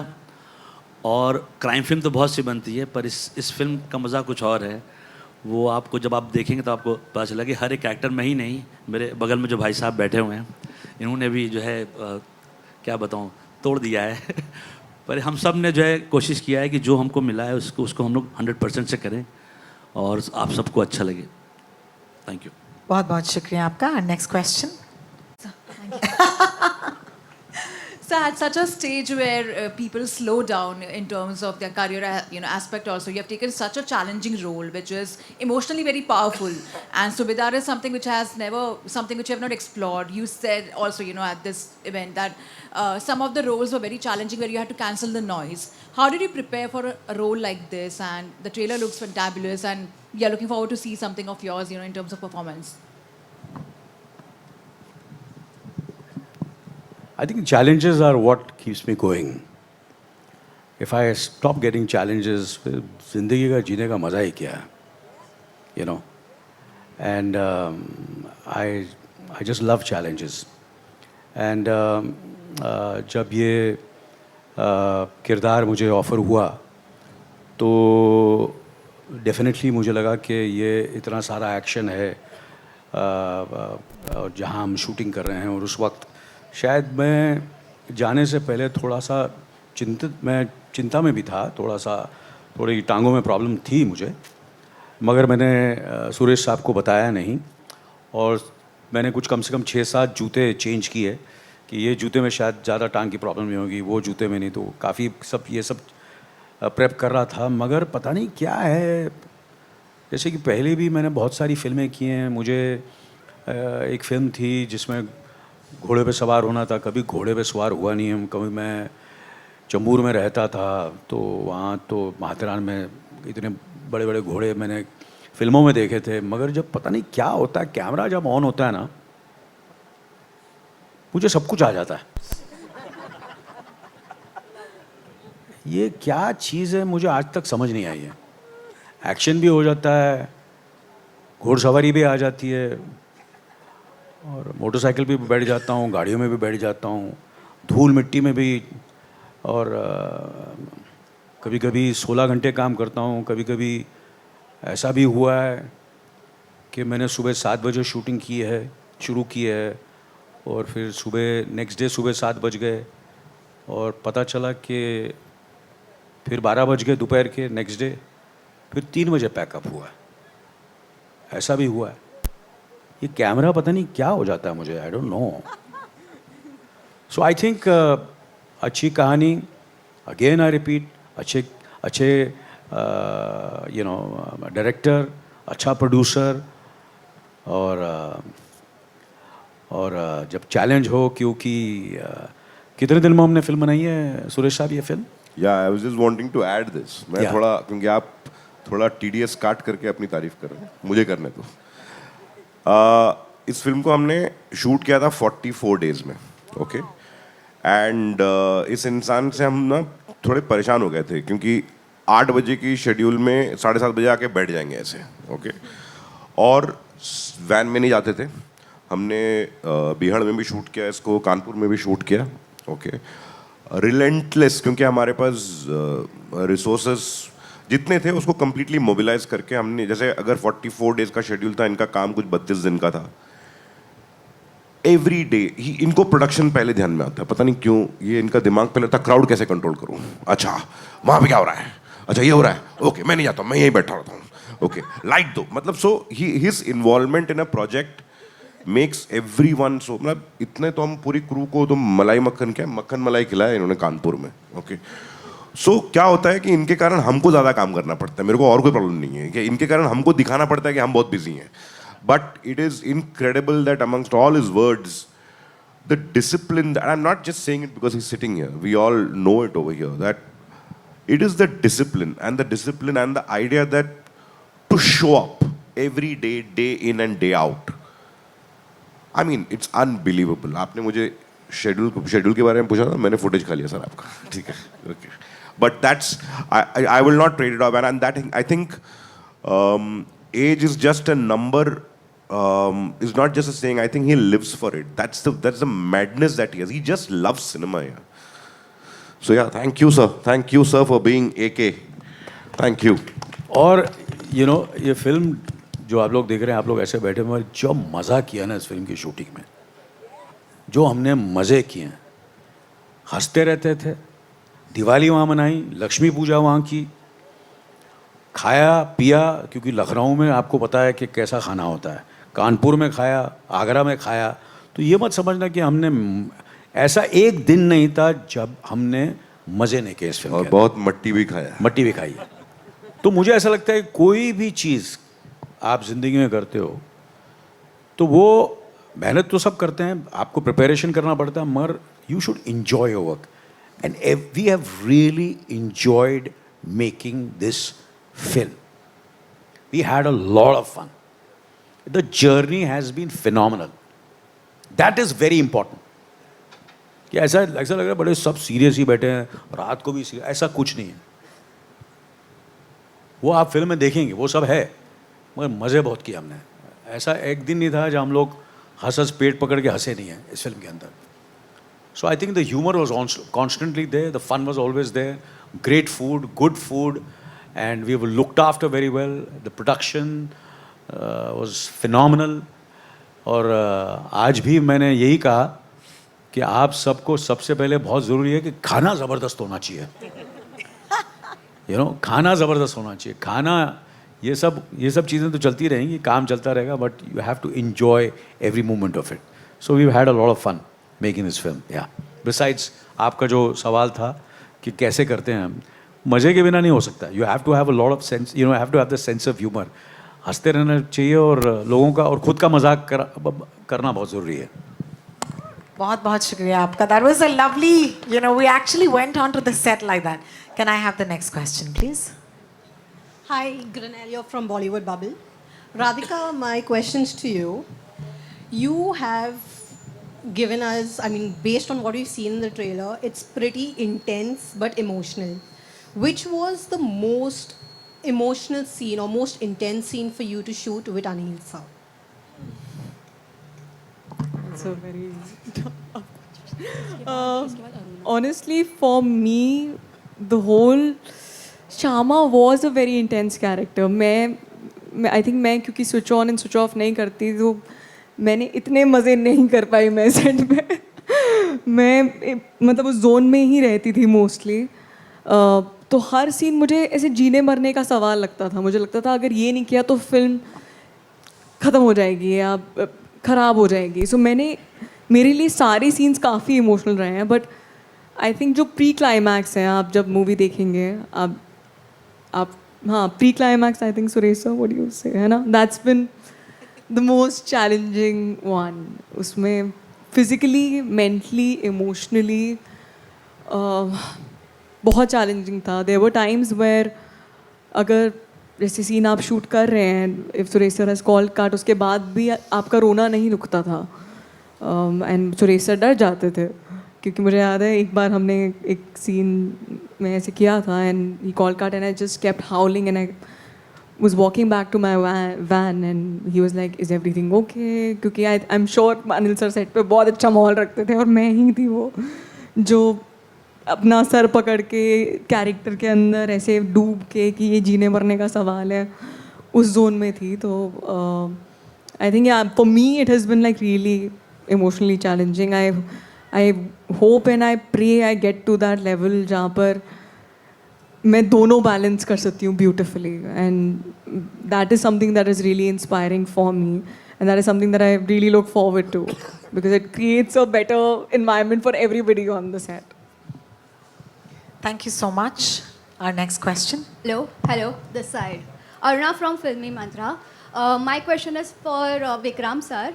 और क्राइम फिल्म तो बहुत सी बनती है, पर इस फिल्म का मज़ा कुछ और है. वो आपको जब आप देखेंगे तो आपको पता चला कि हर एक एक्टर में ही नहीं, मेरे बगल में जो भाई साहब बैठे हुए हैं इन्होंने भी जो है क्या बताऊँ, तोड़ दिया है. पर हम सब ने जो है कोशिश किया है कि जो हमको मिला है उसको हम लोग 100% से करें और आप सबको अच्छा लगे. Thank you. बहुत बहुत शुक्रिया आपका. Next question. So at such a stage where people slow down in terms of their career, aspect also, you have taken such a challenging role, which is emotionally very powerful. And Subedar is something which you have not explored. You said also, at this event that some of the roles were very challenging, where you had to cancel the noise. How did you prepare for a role like this? And the trailer looks fantabulous, and we are looking forward to see something of yours, in terms of performance. I think challenges are what keeps me going. If I stop getting challenges, ज़िंदगी का जीने का मज़ा ही क्या है, And I just love challenges. And जब ये किरदार मुझे ऑफ़र हुआ तो डेफिनेटली मुझे लगा कि ये इतना सारा एक्शन है, और जहाँ हम शूटिंग कर रहे हैं, और उस वक्त शायद मैं जाने से पहले थोड़ा सा चिंता में भी था, थोड़ी टांगों में प्रॉब्लम थी मुझे, मगर मैंने सुरेश साहब को बताया नहीं, और मैंने कुछ कम से कम 6-7 जूते चेंज किए कि ये जूते में शायद ज़्यादा टांग की प्रॉब्लम नहीं होगी, वो जूते में नहीं, तो काफ़ी ये सब प्रेप कर रहा था। मगर पता नहीं क्या है, जैसे कि पहले भी मैंने बहुत सारी फिल्में की हैं, मुझे एक फ़िल्म थी जिसमें घोड़े पे सवार होना था, कभी घोड़े पे सवार हुआ नहीं हम। कभी मैं चंबूर में रहता था, तो वहाँ तो माथेरान में इतने बड़े बड़े घोड़े मैंने फिल्मों में देखे थे, मगर जब पता नहीं क्या होता है, कैमरा जब ऑन होता है ना, मुझे सब कुछ आ जाता है। ये क्या चीज़ है, मुझे आज तक समझ नहीं आई है। एक्शन भी हो जाता है, घोड़सवारी भी आ जाती है, और मोटरसाइकिल भी बैठ जाता हूँ, गाड़ियों में भी बैठ जाता हूँ, धूल मिट्टी में भी, और कभी कभी 16 घंटे काम करता हूँ। कभी कभी ऐसा भी हुआ है कि मैंने सुबह 7 बजे शूटिंग शुरू की है, और फिर नेक्स्ट डे सुबह 7 बज गए, और पता चला कि फिर 12 बज गए दोपहर के नेक्स्ट डे, फिर 3 बजे पैकअप हुआ। ऐसा भी हुआ है। ये कैमरा पता नहीं क्या हो जाता है मुझे, I don't know. So I think अच्छी कहानी, अगेन आई रिपीट, अच्छे डायरेक्टर, अच्छा प्रोड्यूसर, और जब चैलेंज हो, क्योंकि कितने दिन में हमने फिल्म बनाई है सुरेश साहब ये film? Yeah I was just wanting to add this, मैं थोड़ा, क्योंकि आप थोड़ा टीडीएस काट करके अपनी तारीफ कर रहे हैं, मुझे करने दो। इस फिल्म को हमने शूट किया था 44 डेज में, ओके। एंड इस इंसान से हम ना थोड़े परेशान हो गए थे, क्योंकि 8 बजे की शेड्यूल में 7:30 बजे आके बैठ जाएंगे ऐसे, ओके। और वैन में नहीं जाते थे। हमने बिहाड़ में भी शूट किया इसको, कानपुर में भी शूट किया, ओके। रिलेंटलेस, क्योंकि हमारे पास रिसोर्सेस जितने थे उसको कम्प्लीटली मोबिलाइज करके हमने, जैसे अगर 44 डेज का शेड्यूल था, इनका काम कुछ 32 दिन का था। एवरी डे इनको प्रोडक्शन पहले ध्यान में आता है, पता नहीं क्यों, ये इनका दिमाग पहले था क्राउड कैसे कंट्रोल करूं, अच्छा वहाँ पे क्या हो रहा है, अच्छा ये हो रहा है, ओके मैं नहीं जाता हूँ, मैं यहीं बैठा रहता हूँ, ओके लाइट दो, मतलब so his involvement in a project makes everyone so, मतलब इतने तो हम पूरी क्रू को तो मलाई मक्खन मलाई खिलाया इन्होंने कानपुर में, ओके। सो क्या होता है कि इनके कारण हमको ज़्यादा काम करना पड़ता है, मेरे को और कोई प्रॉब्लम नहीं है कि इनके कारण हमको दिखाना पड़ता है कि हम बहुत बिजी हैं, but it is incredible that amongst all his words the discipline, that I'm not just saying it because he's sitting here, we all know it over here, that it is the discipline and the idea that to show up every day, day in and day out, I mean it's unbelievable. आपने मुझे शेड्यूल के बारे में पूछा था, मैंने फुटेज खा लिया सर आपका, ठीक है, okay. But that's, I will not trade it off, and that I think age is just a number. Is not just a saying. I think he lives for it. That's the madness that he has. He just loves cinema. Yeah. So yeah, thank you, sir. Thank you, sir, for being AK. Thank you. और ये फिल्म जो आप लोग देख रहे हैं, आप लोग ऐसे बैठे हुए, जो मज़ा किया ना इस फिल्म की शूटिंग में, जो हमने मज़े किए हैं, हंसते रहते थे। दिवाली वहाँ मनाई, लक्ष्मी पूजा वहाँ की, खाया पिया, क्योंकि लखनऊ में आपको पता है कि कैसा खाना होता है, कानपुर में खाया, आगरा में खाया। तो ये मत समझना कि हमने ऐसा एक दिन नहीं था जब हमने मज़े नहीं किए इस फिल्म और बहुत मट्टी भी खाई है। तो मुझे ऐसा लगता है कोई भी चीज़ आप ज़िंदगी में करते हो तो वो मेहनत तो सब करते हैं, आपको प्रिपरेशन करना पड़ता है, मगर you should enjoy your work. And we have really enjoyed making this film. We had a lot of fun. The journey has been phenomenal. That is very important. कि ऐसा लग रहा है बड़े सब सीरियस ही बैठे हैं, रात को भी सीरियस, ऐसा कुछ नहीं है। वो आप फिल्म में देखेंगे, वो सब है, मगर मज़े बहुत किए हमने। ऐसा एक दिन नहीं था जब हम लोग हंस पेट पकड़ के हंसे नहीं हैं इस फिल्म के अंदर। So I think the humor was constantly there, the fun was always there, great food, good food, and we were looked after very well. The production was phenomenal. और आज भी मैंने यही कहा कि आप सबको सबसे पहले बहुत ज़रूरी है कि खाना ज़बरदस्त होना चाहिए, खाना ज़बरदस्त होना चाहिए। खाना ये सब चीज़ें तो चलती रहेंगी, काम चलता रहेगा, but you have to enjoy every moment of it. So we had a lot of fun making this film. Yeah besides आपका जो सवाल था कि कैसे करते हैं हम, मज़े के बिना नहीं हो सकता। You have to have a lot of sense, have to have the sense of humour. हंसते रहना चाहिए और लोगों का और खुद का मजाक करना बहुत ज़रूरी है। बहुत बहुत शुक्रिया आपका। That was a lovely, we actually went on to the set like that. Can I have the next question, please? Hi, Granelio from Bollywood Bubble. Radhika, my questions to you. You have given us, based on what we've seen in the trailer, it's pretty intense but emotional. Which was the most emotional scene or most intense scene for you to shoot with Anil sir? It's a very honestly, for me, the whole Shama was a very intense character. I think मैं क्योंकि switch on and switch off नहीं करती, तो मैंने इतने मज़े नहीं कर पाई मैं सेट पे। मैं मतलब उस जोन में ही रहती थी मोस्टली। तो हर सीन मुझे ऐसे जीने मरने का सवाल लगता था। मुझे लगता था अगर ये नहीं किया तो फिल्म ख़त्म हो जाएगी या ख़राब हो जाएगी। सो मेरे लिए सारे सीन्स काफ़ी इमोशनल रहे हैं। बट आई थिंक जो प्री क्लाइमैक्स हैं, आप जब मूवी देखेंगे आप हाँ, pre climax, I think Suresh sir what you से, है ना, that's been the most challenging one. उसमें फिज़िकली, मेंटली, इमोशनली बहुत चैलेंजिंग था। देयर वर टाइम्स वेयर अगर जैसे सीन आप शूट कर रहे हैं, if Suresh sir has called cut, उसके बाद भी आपका रोना नहीं रुकता था। एंड सुरेश सर डर जाते थे, क्योंकि मुझे याद है एक बार हमने एक सीन में ऐसे किया था and he called cut and I just kept हाउलिंग and I was walking back to my van and he was like, is everything okay? क्योंकि I'm sure Anil sir set पे बहुत अच्छा माहौल रखते थे और मैं ही थी वो जो अपना सर पकड़ के कैरेक्टर के अंदर ऐसे डूब के कि ये जीने मरने का सवाल है, उस जोन में थी। तो I think for me it has been like really emotionally challenging. I hope and I pray I get to that level जहाँ पर मैं दोनों बैलेंस कर सकती हूँ beautifully, and that is something that is really inspiring for me and that is something that I really look forward to because it creates a better environment for everybody on the set. Thank you so much. Our next question. Hello, this side. Aruna from Filmy Mantra. My question is for Vikram sir.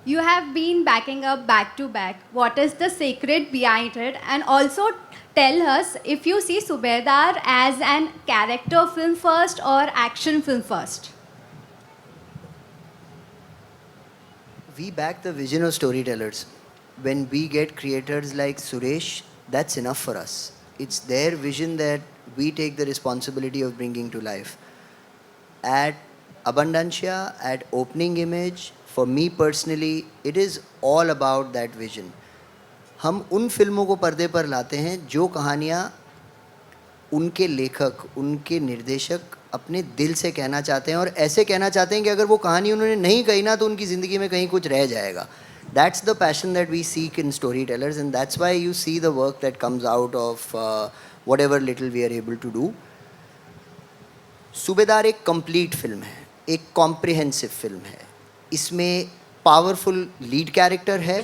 You have been backing up back to back. What is the secret behind it? And also tell us if you see Subedar as an character film first or action film first. We back the vision of storytellers. When we get creators like Suresh, that's enough for us. It's their vision that we take the responsibility of bringing to life. At Abundancia, at Opening Image, for me personally, it is all about that vision. हम उन फिल्मों को पर्दे पर लाते हैं जो कहानियाँ उनके लेखक, उनके निर्देशक अपने दिल से कहना चाहते हैं और ऐसे कहना चाहते हैं कि अगर वो कहानी उन्होंने नहीं कही ना तो उनकी ज़िंदगी में कहीं कुछ रह जाएगा. That's the passion that we seek in storytellers, and that's why you see the work that comes out of whatever little we are able to do. सूबेदार एक कंप्लीट फिल्म है, एक कॉम्प्रिहेंसिव फिल्म है. इसमें पावरफुल लीड कैरेक्टर है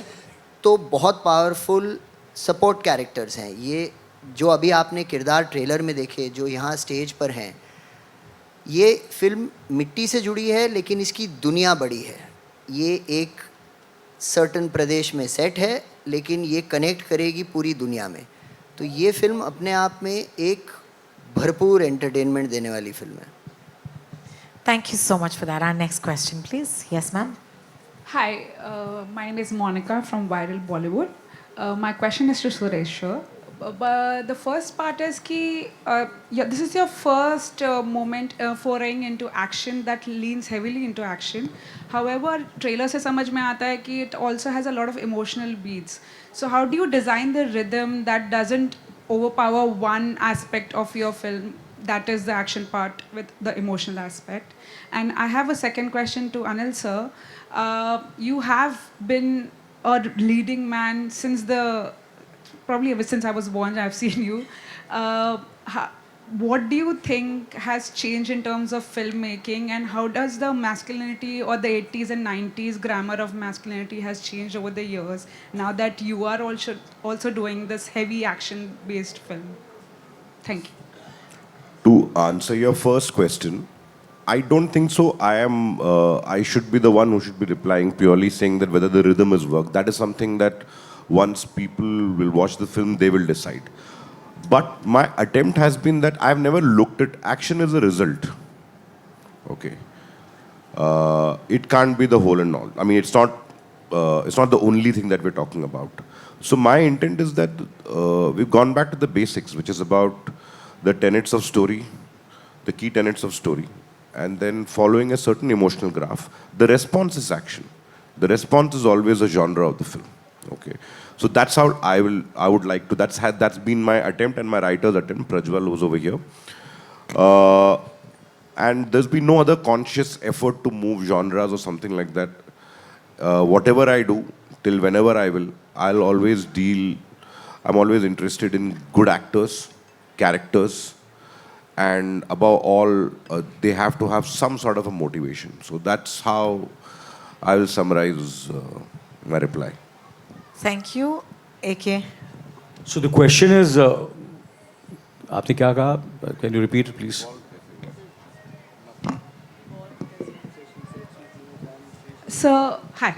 तो बहुत पावरफुल सपोर्ट कैरेक्टर्स हैं. ये जो अभी आपने किरदार ट्रेलर में देखे, जो यहाँ स्टेज पर हैं, ये फिल्म मिट्टी से जुड़ी है लेकिन इसकी दुनिया बड़ी है. ये एक सर्टन प्रदेश में सेट है लेकिन ये कनेक्ट करेगी पूरी दुनिया में. तो ये फिल्म अपने आप में एक भरपूर एंटरटेनमेंट देने वाली फिल्म है. Thank you so much for that. Our next question, please. Yes, ma'am. Hi, my name is Monica from Viral Bollywood. My question is to Suresh sir. But the first part is कि this is your first moment foraying into action that leans heavily into action. However, trailer से समझ में आता है कि it also has a lot of emotional beats. So how do you design the rhythm that doesn't overpower one aspect of your film that is the action part with the emotional aspect. And I have a second question to Anil sir. You have been a leading man since probably ever since I was born. I've seen you. What do you think has changed in terms of filmmaking, and how does the masculinity or the 80s and 90s grammar of masculinity has changed over the years now that you are also doing this heavy action based film? Thank you. To answer your first question, I don't think so. I should be the one who should be replying, purely saying that whether the rhythm is work. That is something that once people will watch the film, they will decide. But my attempt has been that I've never looked at action as a result. Okay. It can't be the whole and all. I mean, it's not the only thing that we're talking about. So my intent is that we've gone back to the basics, which is about the tenets of story, the key tenets of story, and then following a certain emotional graph. The response is action. The response is always a genre of the film. Okay. So that's how I would like to. That's been my attempt and my writer's attempt. Prajwal was over here. And there's been no other conscious effort to move genres or something like that. Whatever I do, till whenever I'll always I'm always interested in good actors, characters, and above all, they have to have some sort of a motivation. So that's how I will summarize my reply. Thank you. AK. So the question is, आपने क्या कहा? Can you repeat it, please? So, hi.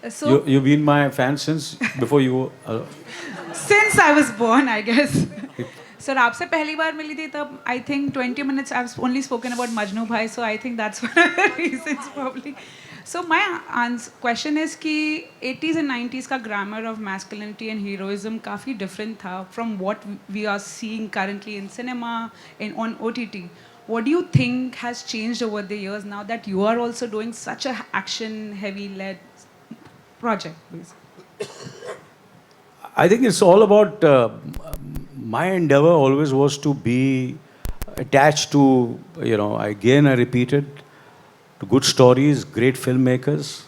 So, You've been my fan since before you. since I was born, I guess. Sir, आपसे पहली बार मिली थी तब I think 20 minutes I've only spoken about Majnu Bhai, so I think that's one of the reasons probably. So my question is कि 80s and 90s का grammar of masculinity and heroism काफ़ी different था from what we are seeing currently in cinema and on OTT. What do you think has changed over the years now that you are also doing such a action-heavy led project, please? I think it's all about my endeavor always was to be attached to, I repeat it, to good stories, great filmmakers,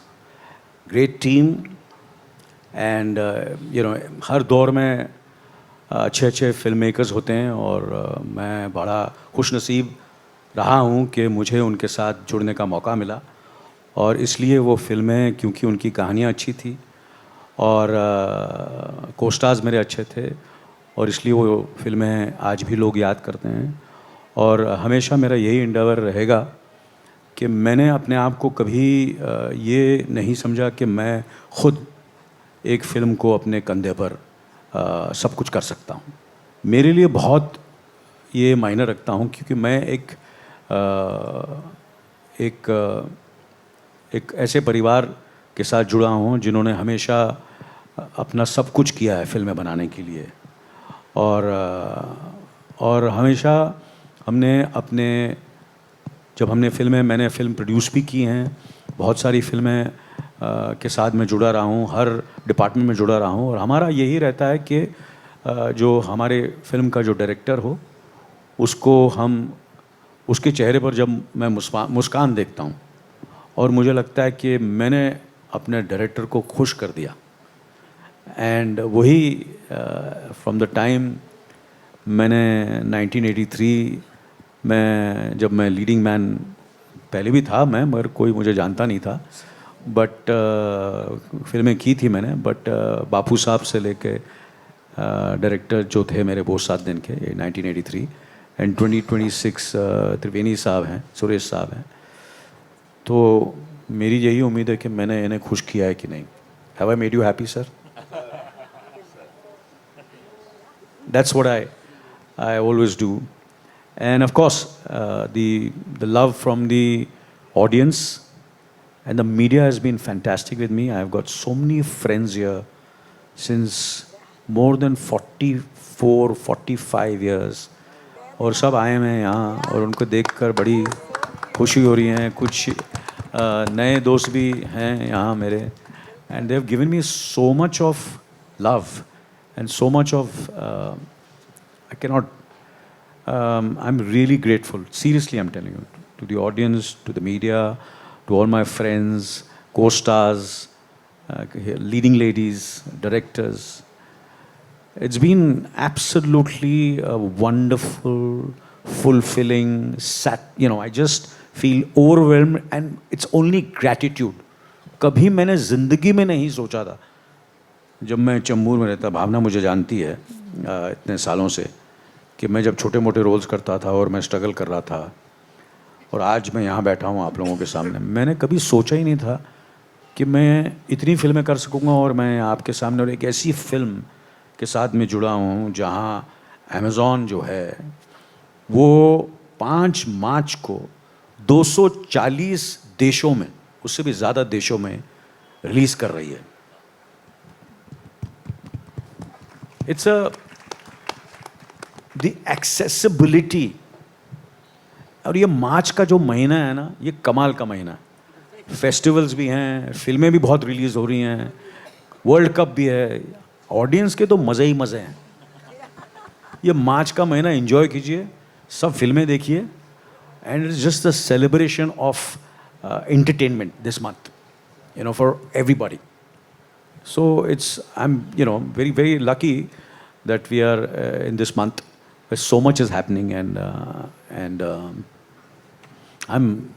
great team, and हर दौर में अच्छे filmmakers होते हैं और मैं बड़ा खुशनसीब रहा हूँ कि मुझे उनके साथ जुड़ने का मौका मिला और इसलिए वो फिल्में क्योंकि उनकी कहानियाँ अच्छी थी और कोस्टार्स मेरे अच्छे थे और इसलिए वो फिल्में आज भी लोग याद करते हैं और हमेशा मेरा यही एंडेवर रहेगा कि मैंने अपने आप को कभी ये नहीं समझा कि मैं खुद एक फ़िल्म को अपने कंधे पर सब कुछ कर सकता हूँ। मेरे लिए बहुत ये मायने रखता हूँ क्योंकि मैं एक ऐसे परिवार के साथ जुड़ा हूँ जिन्होंने हमेशा अपना सब कुछ किया है फिल्में बनाने के लिए और हमेशा मैंने फ़िल्म प्रोड्यूस भी की हैं, बहुत सारी फिल्में के साथ मैं जुड़ा रहा हूँ, हर डिपार्टमेंट में जुड़ा रहा हूँ और हमारा यही रहता है कि जो हमारे फिल्म का जो डायरेक्टर हो उसके चेहरे पर जब मैं मुस्कान देखता हूँ और मुझे लगता है कि मैंने अपने डायरेक्टर को खुश कर दिया एंड वही फ्रॉम द टाइम मैंने 1983 में जब मैं लीडिंग मैन पहले भी था मैं मगर कोई मुझे जानता नहीं था बट फिल्में की थी मैंने बट बापू साहब से लेके डायरेक्टर जो थे मेरे वो 7 दिन के 1983 एंड 2026 त्रिवेणी साहब हैं, सुरेश साहब हैं, तो मेरी यही उम्मीद है कि मैंने इन्हें खुश किया है कि नहीं। Have I made you happy sir? That's what I always do. And of course, the love from the audience and the media has been fantastic with me. I've got so many friends here since more than 44, 45 years. और सब आए हैं यहाँ और उनको देखकर बड़ी खुशी हो रही है। कुछ नए दोस्त भी हैं यहाँ मेरे and they've given me so much of love and so much of I cannot I'm really grateful. Seriously, I'm telling you, to the audience, to the media, to all my friends, co-stars, leading ladies, directors. It's been absolutely a wonderful, fulfilling, I just feel overwhelmed and it's only gratitude. कभी मैंने ज़िंदगी में नहीं सोचा था, जब मैं चेंबूर में रहता, भावना मुझे जानती है इतने सालों से, कि मैं जब छोटे मोटे रोल्स करता था और मैं स्ट्रगल कर रहा था और आज मैं यहाँ बैठा हूँ आप लोगों के सामने, मैंने कभी सोचा ही नहीं था कि मैं इतनी फिल्में कर सकूँगा और मैं आपके सामने और एक ऐसी फिल्म के साथ में जुड़ा हूँ जहाँ अमेज़ॉन जो है वो 5 मार्च को 240 देशों में, उससे भी ज़्यादा देशों में रिलीज़ कर रही है. It's the accessibility. और ये मार्च का जो महीना है ना, ये कमाल का महीना है. फेस्टिवल्स भी हैं, फिल्में भी बहुत रिलीज़ हो रही हैं, वर्ल्ड कप भी है, ऑडियंस के तो मज़े ही मज़े हैं. ये मार्च का महीना एंजॉय कीजिए, सब फिल्में देखिए, and it's just the celebration of entertainment this month, for everybody. So I'm very, very lucky that we are in this month where so much is happening, and I'm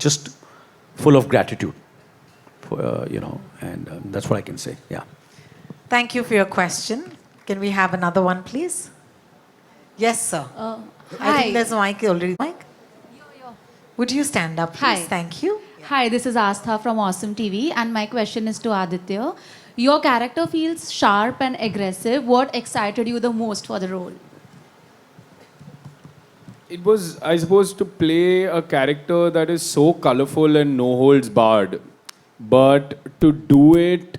just full of gratitude for, and that's what I can say. Yeah. Thank you for your question. Can we have another one, please? Yes, sir. I think there's a mic already. Mic? Would you stand up, please? Hi. Thank you. Hi, this is Astha from Awesome TV, and my question is to Aditya. Your character feels sharp and aggressive. What excited you the most for the role? It was, I suppose, to play a character that is so colorful and no holds barred, but to do it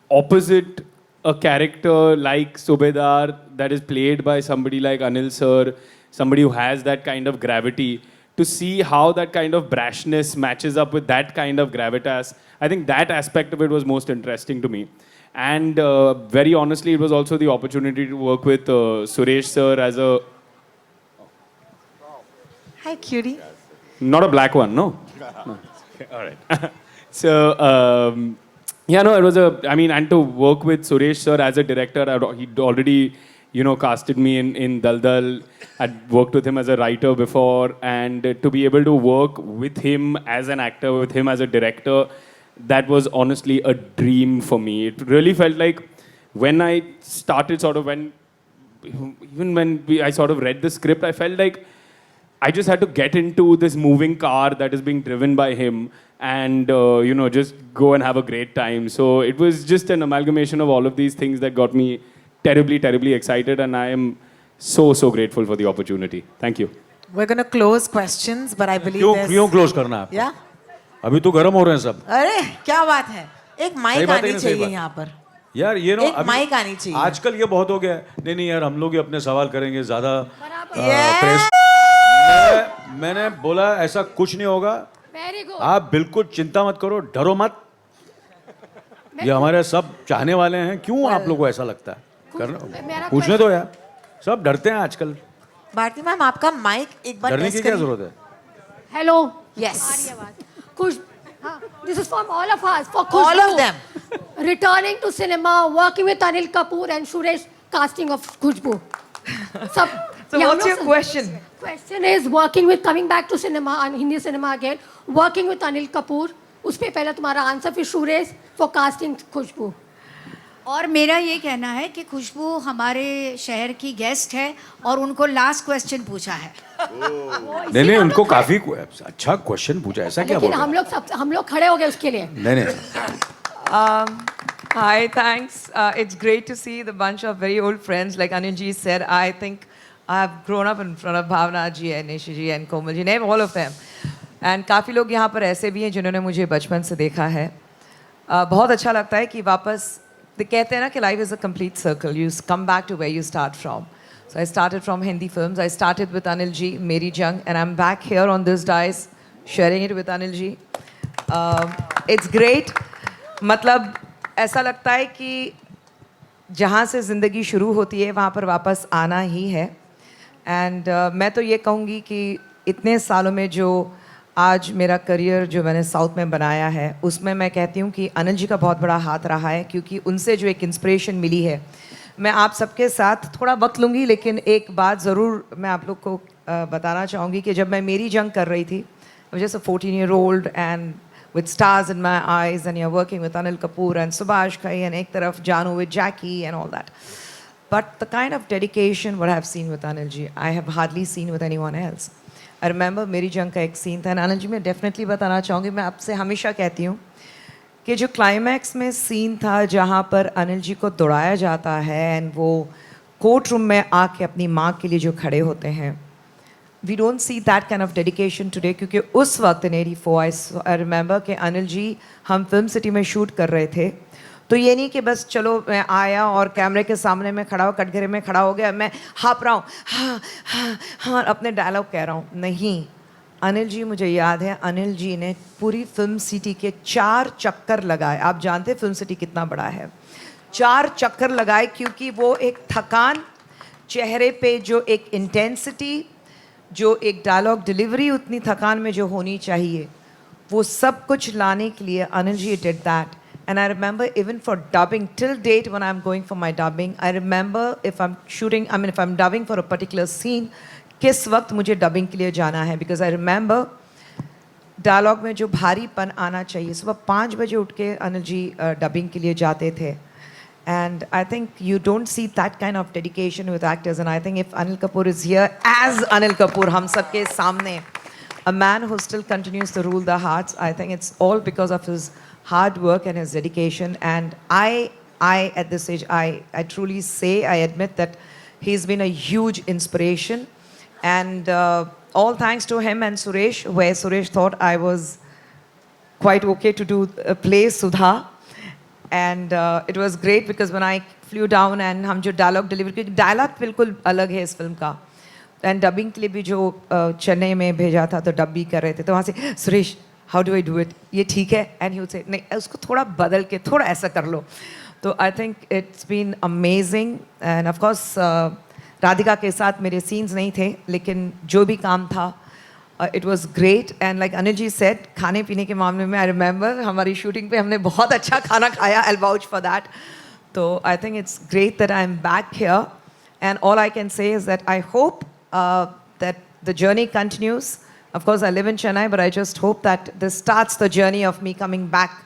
opposite a character like Subedar that is played by somebody like Anil sir, somebody who has that kind of gravity, to see how that kind of brashness matches up with that kind of gravitas. I think that aspect of it was most interesting to me. And very honestly, it was also the opportunity to work with Suresh sir as a... Hi, cutie. Not a black one, no? No. Okay, all right. So, it was and to work with Suresh sir as a director, he'd already... casted me in Dal Dal. I'd worked with him as a writer before, and to be able to work with him as an actor, with him as a director, that was honestly a dream for me. It really felt like when I started I sort of read the script, I felt like I just had to get into this moving car that is being driven by him and, just go and have a great time. So it was just an amalgamation of all of these things that got me terribly, terribly excited, and I am so, so grateful for the opportunity. Thank you. We're going to close questions, but I believe क्यों close करना है? Yeah? अभी तो गर्म हो रहे हैं सब. अरे क्या बात है, एक माइक आनी चाहिए यहाँ पर. यार ये एक माइक आनी चाहिए. आजकल ये बहुत हो गया है. नहीं यार, हम लोग ही अपने सवाल करेंगे, ज़्यादा प्रेस. मैंने बोला ऐसा कुछ नहीं होगा. आप बिल्कुल चिंता मत करो, डरो मत. ये हमारे सब चाहने वाले हैं. क्यों आप लोगों को ऐसा लगता है? पूछने दो यार, सब डरते हैं आजकल. भारती मैम, आपका माइक एक बार डरने की क्या जरूरत है? हेलो. यस. खुश. This is from all of us. For all of them. Returning to cinema, working with Anil Kapoor and Suresh, casting of Khushbu. So what's your question? Question is coming back to cinema and Hindi cinema again, working with Anil Kapoor. उस पे पहले तुम्हारा आंसर, फिर सुरेश for casting खुशबू. और मेरा ये कहना है कि खुशबू हमारे शहर की गेस्ट है और उनको लास्ट क्वेश्चन पूछा है. नहीं, उनको काफी अच्छा क्वेश्चन पूछा. ऐसा क्या बोल रहे हैं? हम लोग खड़े हो गए उसके लिए. नहीं. Hi, thanks. It's great to see the bunch of very old friends. Like Anil ji said, I think I've grown up in front of Bhavna ji and Nishi ji and Komal ji, all of them. And काफ़ी लोग यहाँ पर ऐसे भी हैं जिन्होंने मुझे बचपन से देखा है. बहुत अच्छा लगता है कि वापस कहते हैं ना कि life is a complete circle. You come back to where you start from. So I started from Hindi films. I started with Anil ji, Meri Jung, and I'm back here on this dais, sharing it with Anil ji. It's great. मतलब ऐसा लगता है कि जहाँ से ज़िंदगी शुरू होती है वहाँ पर वापस आना ही है. एंड मैं तो ये कहूँगी कि इतने सालों में जो आज मेरा करियर जो मैंने साउथ में बनाया है उसमें मैं कहती हूँ कि अनिल जी का बहुत बड़ा हाथ रहा है, क्योंकि उनसे जो एक इंस्पिरेशन मिली है. मैं आप सबके साथ थोड़ा वक्त लूँगी, लेकिन एक बात ज़रूर मैं आप लोग को बताना चाहूँगी कि जब मैं मेरी जंग कर रही थी, जैसे 14-year-old and with stars in my eyes, and you're working with Anil Kapoor and Subhash Ghai, and ek taraf Janu with Jackie and all that. But the kind of dedication what I have seen with Anil ji, I have hardly seen with anyone else. I remember मेरी जंग का एक सीन था, Anil ji मैं definitely बताना चाहूँगी, मैं आपसे हमेशा कहती हूँ कि जो क्लाइमैक्स में सीन था जहाँ पर अनिल जी को दौड़ाया जाता है एंड वो कोर्ट रूम में आके अपनी माँ के लिए जो खड़े होते हैं, we don't see that kind of dedication today, क्योंकि उस वक्त in 84 I remember कि अनिल जी हम फिल्म सिटी में शूट कर रहे थे, तो ये नहीं कि बस चलो मैं आया और कैमरे के सामने में खड़ा हो, कटघरे में खड़ा हो गया, मैं हाँप रहा हूँ, हाँ हाँ हाँ अपने डायलॉग कह रहा हूँ. नहीं, अनिल जी, मुझे याद है अनिल जी ने पूरी फिल्म सिटी के 4 चक्कर लगाए. आप जानते हैं फिल्म सिटी कितना बड़ा है. 4 चक्कर लगाए, क्योंकि वो एक थकान चेहरे पे, जो एक इंटेंसिटी, जो एक डायलॉग डिलीवरी उतनी थकान में जो होनी चाहिए, वो सब कुछ लाने के लिए Anil ji did that. And I remember even for dubbing, till date when I'm going for my dubbing, I remember if I'm shooting, I mean if I'm dubbing for a particular scene, किस वक्त मुझे dubbing के लिए जाना है, because I remember डायलॉग में जो भारीपन आना चाहिए, सुबह 5 बजे उठ के अनिल जी dubbing के लिए जाते थे. And I think you don't see that kind of dedication with actors. And I think if Anil Kapoor is here as Anil Kapoor, hum sabke samne, a man who still continues to rule the hearts, I think it's all because of his hard work and his dedication. And I at this age, I truly say, I admit that he's been a huge inspiration. And all thanks to him and Suresh, where Suresh thought I was quite okay to do a play Sudha. And it was great because when I flew down and हम जो dialogue deliver, क्योंकि dialogue बिल्कुल अलग है इस फिल्म का, and dubbing के लिए भी जो चेन्नई में भेजा था तो डब भी कर रहे थे, तो वहाँ से Suresh how do I do it, ये ठीक है, and he would say नहीं उसको थोड़ा बदल के थोड़ा ऐसा कर लो. तो I think it's been amazing. And of course Radhika के साथ मेरे scenes नहीं थे, लेकिन जो भी काम था it was great. And like Anil ji said, खाने पीने के मामले में I remember हमारी shooting पे हमने बहुत अच्छा खाना खाया. I'll vouch for that. So I think it's great that I'm back here. And all I can say is that I hope that the journey continues. Of course, I live in Chennai, but I just hope that this starts the journey of me coming back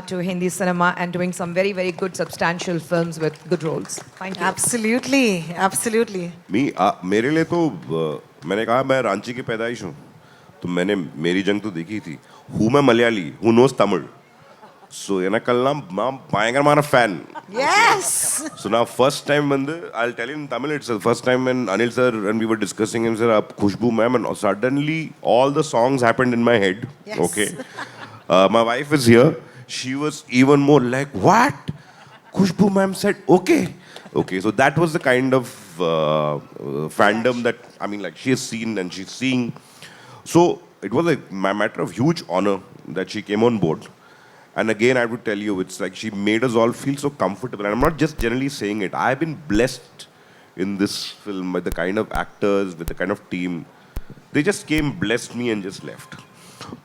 to Hindi cinema and doing some very, very good, substantial films with good roles. Thank you. Absolutely, absolutely. मेरे लिए तो मैंने कहा मैं रांची की पैदाइश हूँ, तो मैंने मेरी जंग तो देखी थी. हूँ मैं Malayali, who knows Tamil? So எனக்கெல்லாம் நான் பயங்கரமான fan. Yes. So now first time வந்து I'll tell you in Tamil, it's the first time when Anil sir and we were discussing him, sir, Khushbu ma'am, and suddenly all the songs happened in my head. Yes. Okay. My wife is here. She was even more like, what? Khushbu ma'am said, okay. Okay, so that was the kind of fandom that, I mean, like she has seen and she's seeing. So it was a matter of huge honor that she came on board. And again, I would tell you, it's like she made us all feel so comfortable. And I'm not just generally saying it. I've been blessed in this film with the kind of actors, with the kind of team. They just came, blessed me and just left.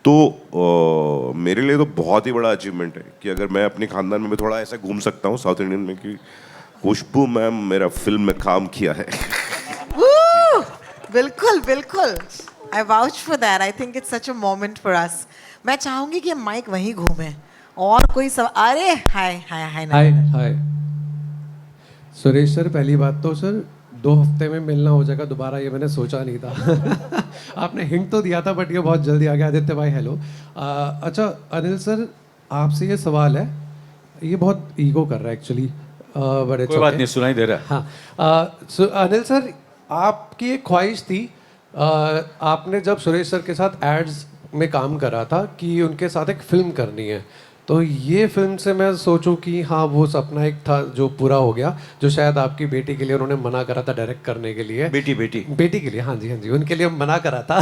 तो मेरे लिए तो बहुत ही बड़ा अचीवमेंट है कि अगर मैं अपने खानदान में थोड़ा ऐसा घूम सकता हूँ साउथ इंडियन में कि खुशबू मैम मेरा फिल्म में काम किया है. बिल्कुल बिल्कुल. I vouch for that. I think it's such a moment for us. मैं चाहूंगी कि माइक वहीं घूमे और कोई सब. अरे हाय हाय हाय हाय हाय सुरेश सर, पहली बात तो सर 2 हफ्ते में मिलना हो जाएगा दोबारा, ये मैंने सोचा नहीं था. आपने हिंट तो दिया था बट ये बहुत जल्दी आ गया. आदित्य भाई हेलो. अच्छा अनिल सर, आपसे ये सवाल है, ये बहुत ईगो कर रहा है एक्चुअली, बट कोई बात नहीं, सुनाई दे रहा है. हाँ अनिल सर, आपकी एक ख्वाहिश थी, आपने जब सुरेश सर के साथ एड्स में काम करा था कि उनके साथ एक फिल्म करनी है, तो ये फिल्म से मैं सोचूं कि हाँ वो सपना एक था जो पूरा हो गया, जो शायद आपकी बेटी के लिए उन्होंने मना करा था डायरेक्ट करने के लिए. बेटी के लिए, हाँ जी उनके लिए मना करा था.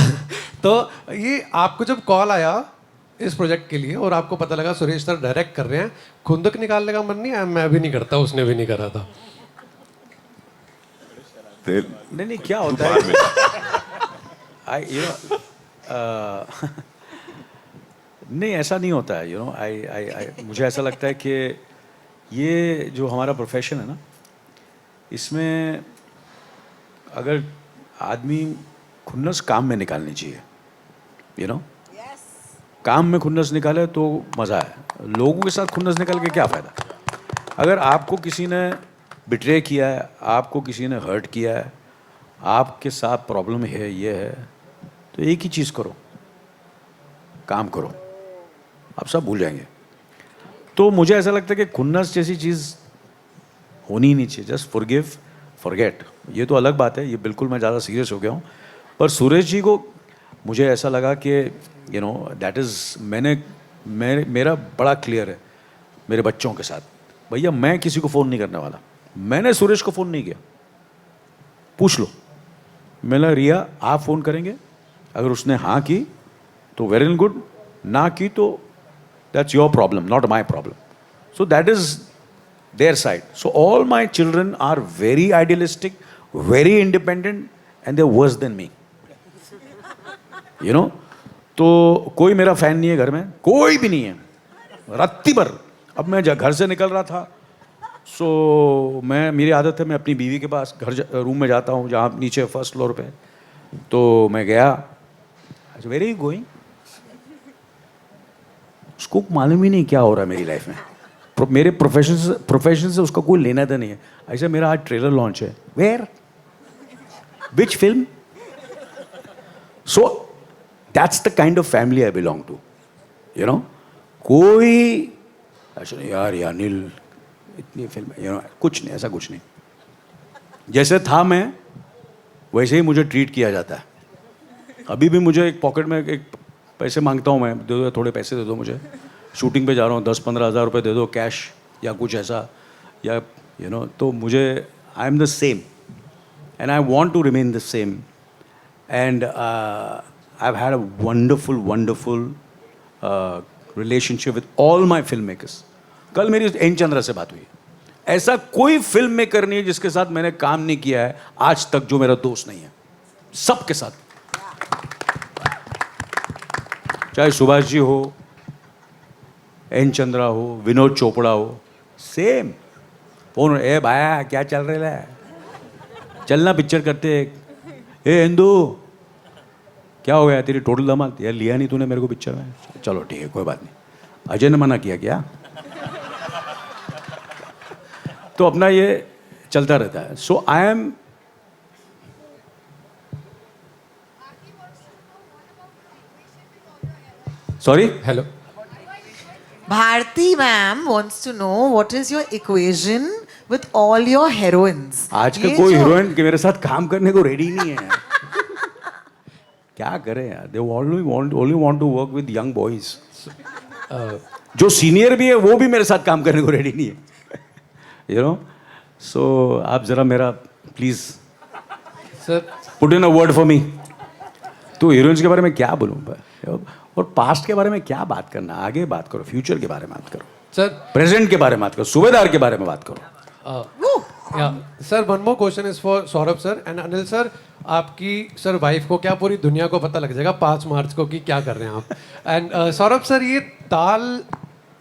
तो ये आपको जब कॉल आया इस प्रोजेक्ट के लिए और आपको पता लगा सुरेश सर डायरेक्ट कर रहे हैं, खुंदक निकालने का मन नहीं आया? मैं भी नहीं करता, उसने भी नहीं करा था। नहीं क्या होता है नहीं ऐसा नहीं होता है, मुझे ऐसा लगता है कि ये जो हमारा प्रोफेशन है ना, इसमें अगर आदमी खुन्नस काम में निकालनी चाहिए, काम में खुन्नस निकाले तो मज़ा है। लोगों के साथ खुन्नस निकाल के क्या फ़ायदा? अगर आपको किसी ने बिट्रे किया है, आपको किसी ने हर्ट किया है, आपके साथ प्रॉब्लम है, ये है, तो एक ही चीज़ करो, काम करो, आप सब भूल जाएंगे। तो मुझे ऐसा लगता है कि खुन्नस जैसी चीज़ होनी ही नहीं चाहिए। जस्ट फॉरगिव फॉरगेट, ये तो अलग बात है, ये बिल्कुल मैं ज़्यादा सीरियस हो गया हूँ। पर सुरेश जी को मुझे ऐसा लगा कि दैट इज़ मेरा बड़ा क्लियर है मेरे बच्चों के साथ, भैया मैं किसी को फ़ोन नहीं करने वाला। मैंने सुरेश को फ़ोन नहीं किया, पूछ लो। मैंने रिया आप फ़ोन करेंगे? अगर उसने हाँ की तो वेरी गुड, ना की तो that's your problem, not my problem. So that is their side. So all my children are very idealistic, very independent, and they're worse than me. तो कोई मेरा फैन नहीं है घर में, कोई भी नहीं है, रत्ती भर। अब मैं घर से निकल रहा था, मेरी आदत है, मैं अपनी बीवी के पास रूम में जाता हूँ, जहाँ नीचे फर्स्ट फ्लोर पे। तो मैं गया, वेर आर यू गोइंग? उसको मालूम ही नहीं क्या हो रहा है मेरी लाइफ में, मेरे प्रोफेशन से उसका कोई लेना देना नहीं है। ऐसा मेरा आज ट्रेलर लॉन्च है, where, which film? So that's the kind of family I belong to, कोई ऐसा नहीं यार अनिल इतनी फिल्म, कुछ नहीं, ऐसा कुछ नहीं। जैसे था मैं वैसे ही मुझे ट्रीट किया जाता है। अभी भी मुझे एक पॉकेट में एक पैसे मांगता हूँ मैं, दे दो, थोड़े पैसे दे दो मुझे, शूटिंग पे जा रहा हूँ, 10-15 हज़ार रुपये दे दो कैश या कुछ ऐसा, या तो मुझे I am the same and I want to remain the same. And I have had a wonderful relationship with all my film makers. कल मेरी एन चंद्रा से बात हुई, ऐसा कोई फिल्म मेकर नहीं है जिसके साथ मैंने काम नहीं किया है आज तक जो मेरा दोस्त नहीं है, सबके साथ। चाहे सुभाष जी हो, एन चंद्रा हो, विनोद चोपड़ा हो, सेम फोन, ए भाया क्या चल रहा है, चलना पिक्चर करते। ए हिंदू क्या हो गया तेरी टोटल धमाल, यार लिया नहीं तूने मेरे को पिक्चर में, चलो ठीक है कोई बात नहीं, अजय ने मना किया क्या? तो अपना ये चलता रहता है। So I am sorry, hello, Bharti ma'am wants to know what is your equation with all your heroines. आज का कोई हीरोइन के मेरे साथ काम करने को रेडी नहीं है। क्या करें यार, they only want to work with young boys. जो सीनियर भी है वो भी मेरे साथ काम करने को रेडी नहीं है। So आप जरा मेरा please sir put in a word for me. तो हीरोइंस के बारे में क्या बोलूँ, और पास्ट के बारे में क्या बात करना, आगे बात करो, फ्यूचर के बारे में बात करो, सर प्रेजेंट के बारे में बात करो, सूबेदार के बारे में बात करो। Sir one more question is for Saurabh sir and Anil sir. आपकी सर वाइफ को क्या पूरी दुनिया को पता लग जाएगा 5 मार्च को कि क्या कर रहे हैं आप। एंड सौरभ सर, ये ताल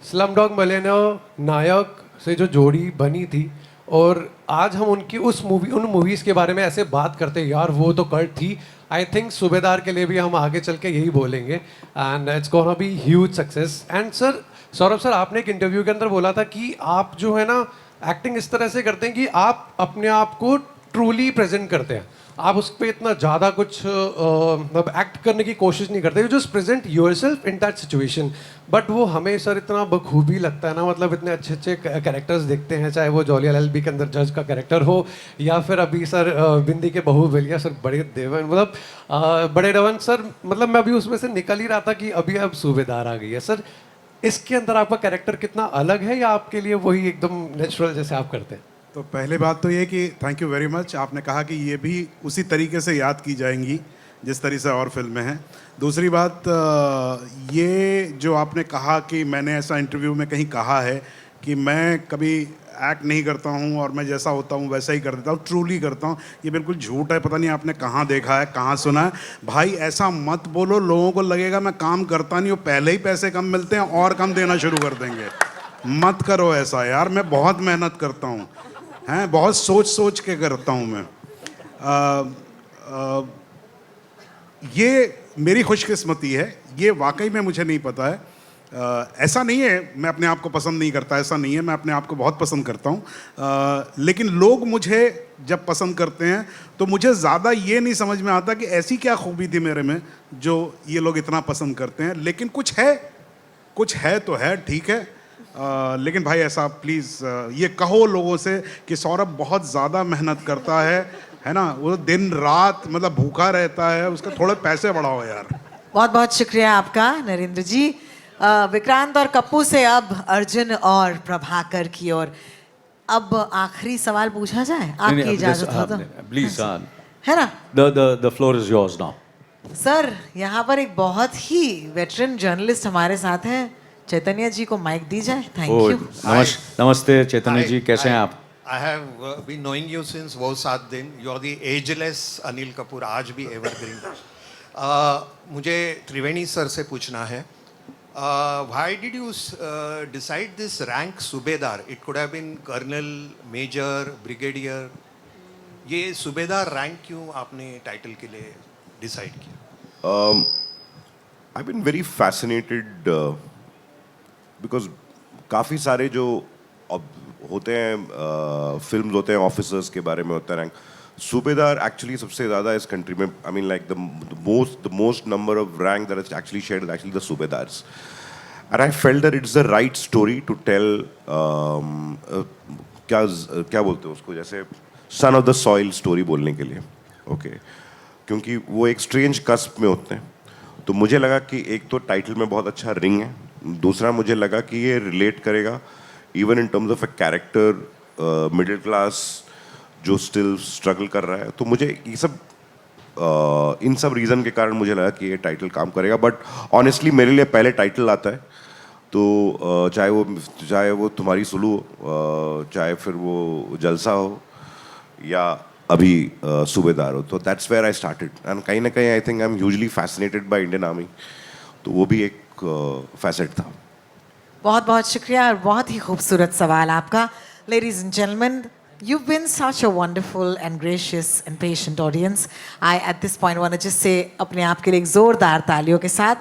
स्लमडॉग मिलियनेयर नायक से जो जोड़ी बनी थी, और आज हम उनकी उन मूवीज़ के बारे में ऐसे बात करते हैं, यार वो तो कल्ट थी। आई थिंक सूबेदार के लिए भी हम आगे चल के यही बोलेंगे and it's gonna be huge success. And sir Saurabh sir, आपने एक इंटरव्यू के अंदर बोला था कि आप जो है ना एक्टिंग इस तरह से करते हैं कि आप अपने आप को ट्रूली प्रेजेंट करते हैं, आप उस पर इतना ज़्यादा कुछ मतलब एक्ट करने की कोशिश नहीं करते, you just present yourself in that situation. But वो हमें सर इतना बखूबी लगता है ना, मतलब इतने अच्छे अच्छे कैरेक्टर्स देखते हैं, चाहे वो जॉली LLB के अंदर जज का कैरेक्टर हो, या फिर अभी सर बिंदी के बहू बलिया सर बड़े देवन, मतलब बड़े रवन सर, मतलब मैं अभी उसमें से निकल ही रहा था कि अभी अब सूबेदार आ गई है। सर इसके अंदर आपका कैरेक्टर कितना अलग है, या आपके लिए वही एकदम नेचुरल जैसे आप करते हैं? तो पहले बात तो ये कि थैंक यू वेरी मच, आपने कहा कि ये भी उसी तरीके से याद की जाएंगी जिस तरह से और फिल्में हैं। दूसरी बात, ये जो आपने कहा कि मैंने ऐसा इंटरव्यू में कहीं कहा है कि मैं कभी एक्ट नहीं करता हूँ और मैं जैसा होता हूँ वैसा ही कर देता हूँ, ट्रूली करता हूँ, ये बिल्कुल झूठ है। पता नहीं आपने कहाँ देखा है, कहाँ सुना है। भाई ऐसा मत बोलो, लोगों को लगेगा मैं काम करता नहीं हूँ, पहले ही पैसे कम मिलते हैं और कम देना शुरू कर देंगे। मत करो ऐसा यार, मैं बहुत मेहनत करता हूँ, हैं, बहुत सोच सोच के करता हूँ मैं। ये मेरी खुशकिस्मती है, ये वाकई में मुझे नहीं पता है। ऐसा नहीं है मैं अपने आप को पसंद नहीं करता, ऐसा नहीं है, मैं अपने आप को बहुत पसंद करता हूँ। लेकिन लोग मुझे जब पसंद करते हैं तो मुझे ज़्यादा ये नहीं समझ में आता कि ऐसी क्या खूबी थी मेरे में जो ये लोग इतना पसंद करते हैं। लेकिन कुछ है तो है, ठीक है। लेकिन भाई ऐसा प्लीज़ ये कहो लोगों से कि सौरभ बहुत ज़्यादा मेहनत करता है ना, वो दिन रात मतलब भूखा रहता है, उसका थोड़े पैसे बढ़ाओ यार। बहुत बहुत शुक्रिया आपका नरेंद्र जी। विक्रांत और कप्पू से अब अर्जुन और प्रभाकर की ओर। अब आखिरी सवाल पूछा जाए, आपकी इजाजत हो तो। प्लीज, है ना? The floor is yours now. Sir, यहाँ पर एक बहुत ही वेटरन जर्नलिस्ट हमारे साथ हैं, चैतन्य जी को माइक दी जाए। Thank you. नमस्ते चैतन्य जी, कैसे हैं आप? I have been knowing you since वो 7 दिन. You are the ageless Anil Kapoor, आज भी evergreen. मुझे त्रिवेणी सर से पूछना है, why did you decide this rank सूबेदार? It could have been colonel, major, brigadier. ये सूबेदार रैंक क्यों आपने टाइटल के लिए डिसाइड किया? I've been very fascinated because काफ़ी सारे जो होते हैं फिल्म्स होते हैं ऑफिसर्स के बारे में होता है रैंक, सूबेदार एक्चुअली सबसे ज़्यादा इस कंट्री में, I mean like the most number of rank that is actually shared is actually the subedars, and I felt that it's the right story to tell, क्या बोलते हैं उसको, जैसे son of the soil story बोलने के लिए, ओके क्योंकि वो एक स्ट्रेंज कस्प में होते हैं। तो मुझे लगा कि एक तो टाइटल में बहुत अच्छा रिंग है, दूसरा मुझे लगा कि ये रिलेट करेगा even in terms of a character middle class जो स्टिल स्ट्रगल कर रहा है। तो मुझे ये सब इन सब रीज़न के कारण मुझे लगा कि ये टाइटल काम करेगा। बट ऑनेस्टली मेरे लिए पहले टाइटल आता है, तो चाहे वो तुम्हारी सुलू हो, चाहे फिर वो जलसा हो या अभी सूबेदार हो, तो that's where I started. And कहीं ना कहीं I think I am hugely fascinated by Indian army, तो वो भी एक फैसेट था। बहुत बहुत शुक्रिया और बहुत ही खूबसूरत सवाल आपका। Ladies and gentlemen, you've been such a wonderful and gracious and patient audience. I at this point want to just say अपने आप के लिए एक जोरदार तालियों के साथ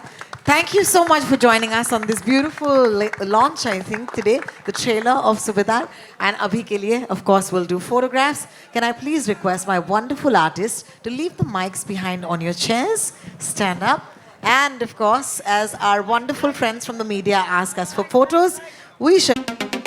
thank you so much for joining us on this beautiful launch, I think today, the trailer of Subedar. And abhi ke liye, of course, we'll do photographs. Can I please request my wonderful artists to leave the mics behind on your chairs, stand up. And of course, as our wonderful friends from the media ask us for photos, we should...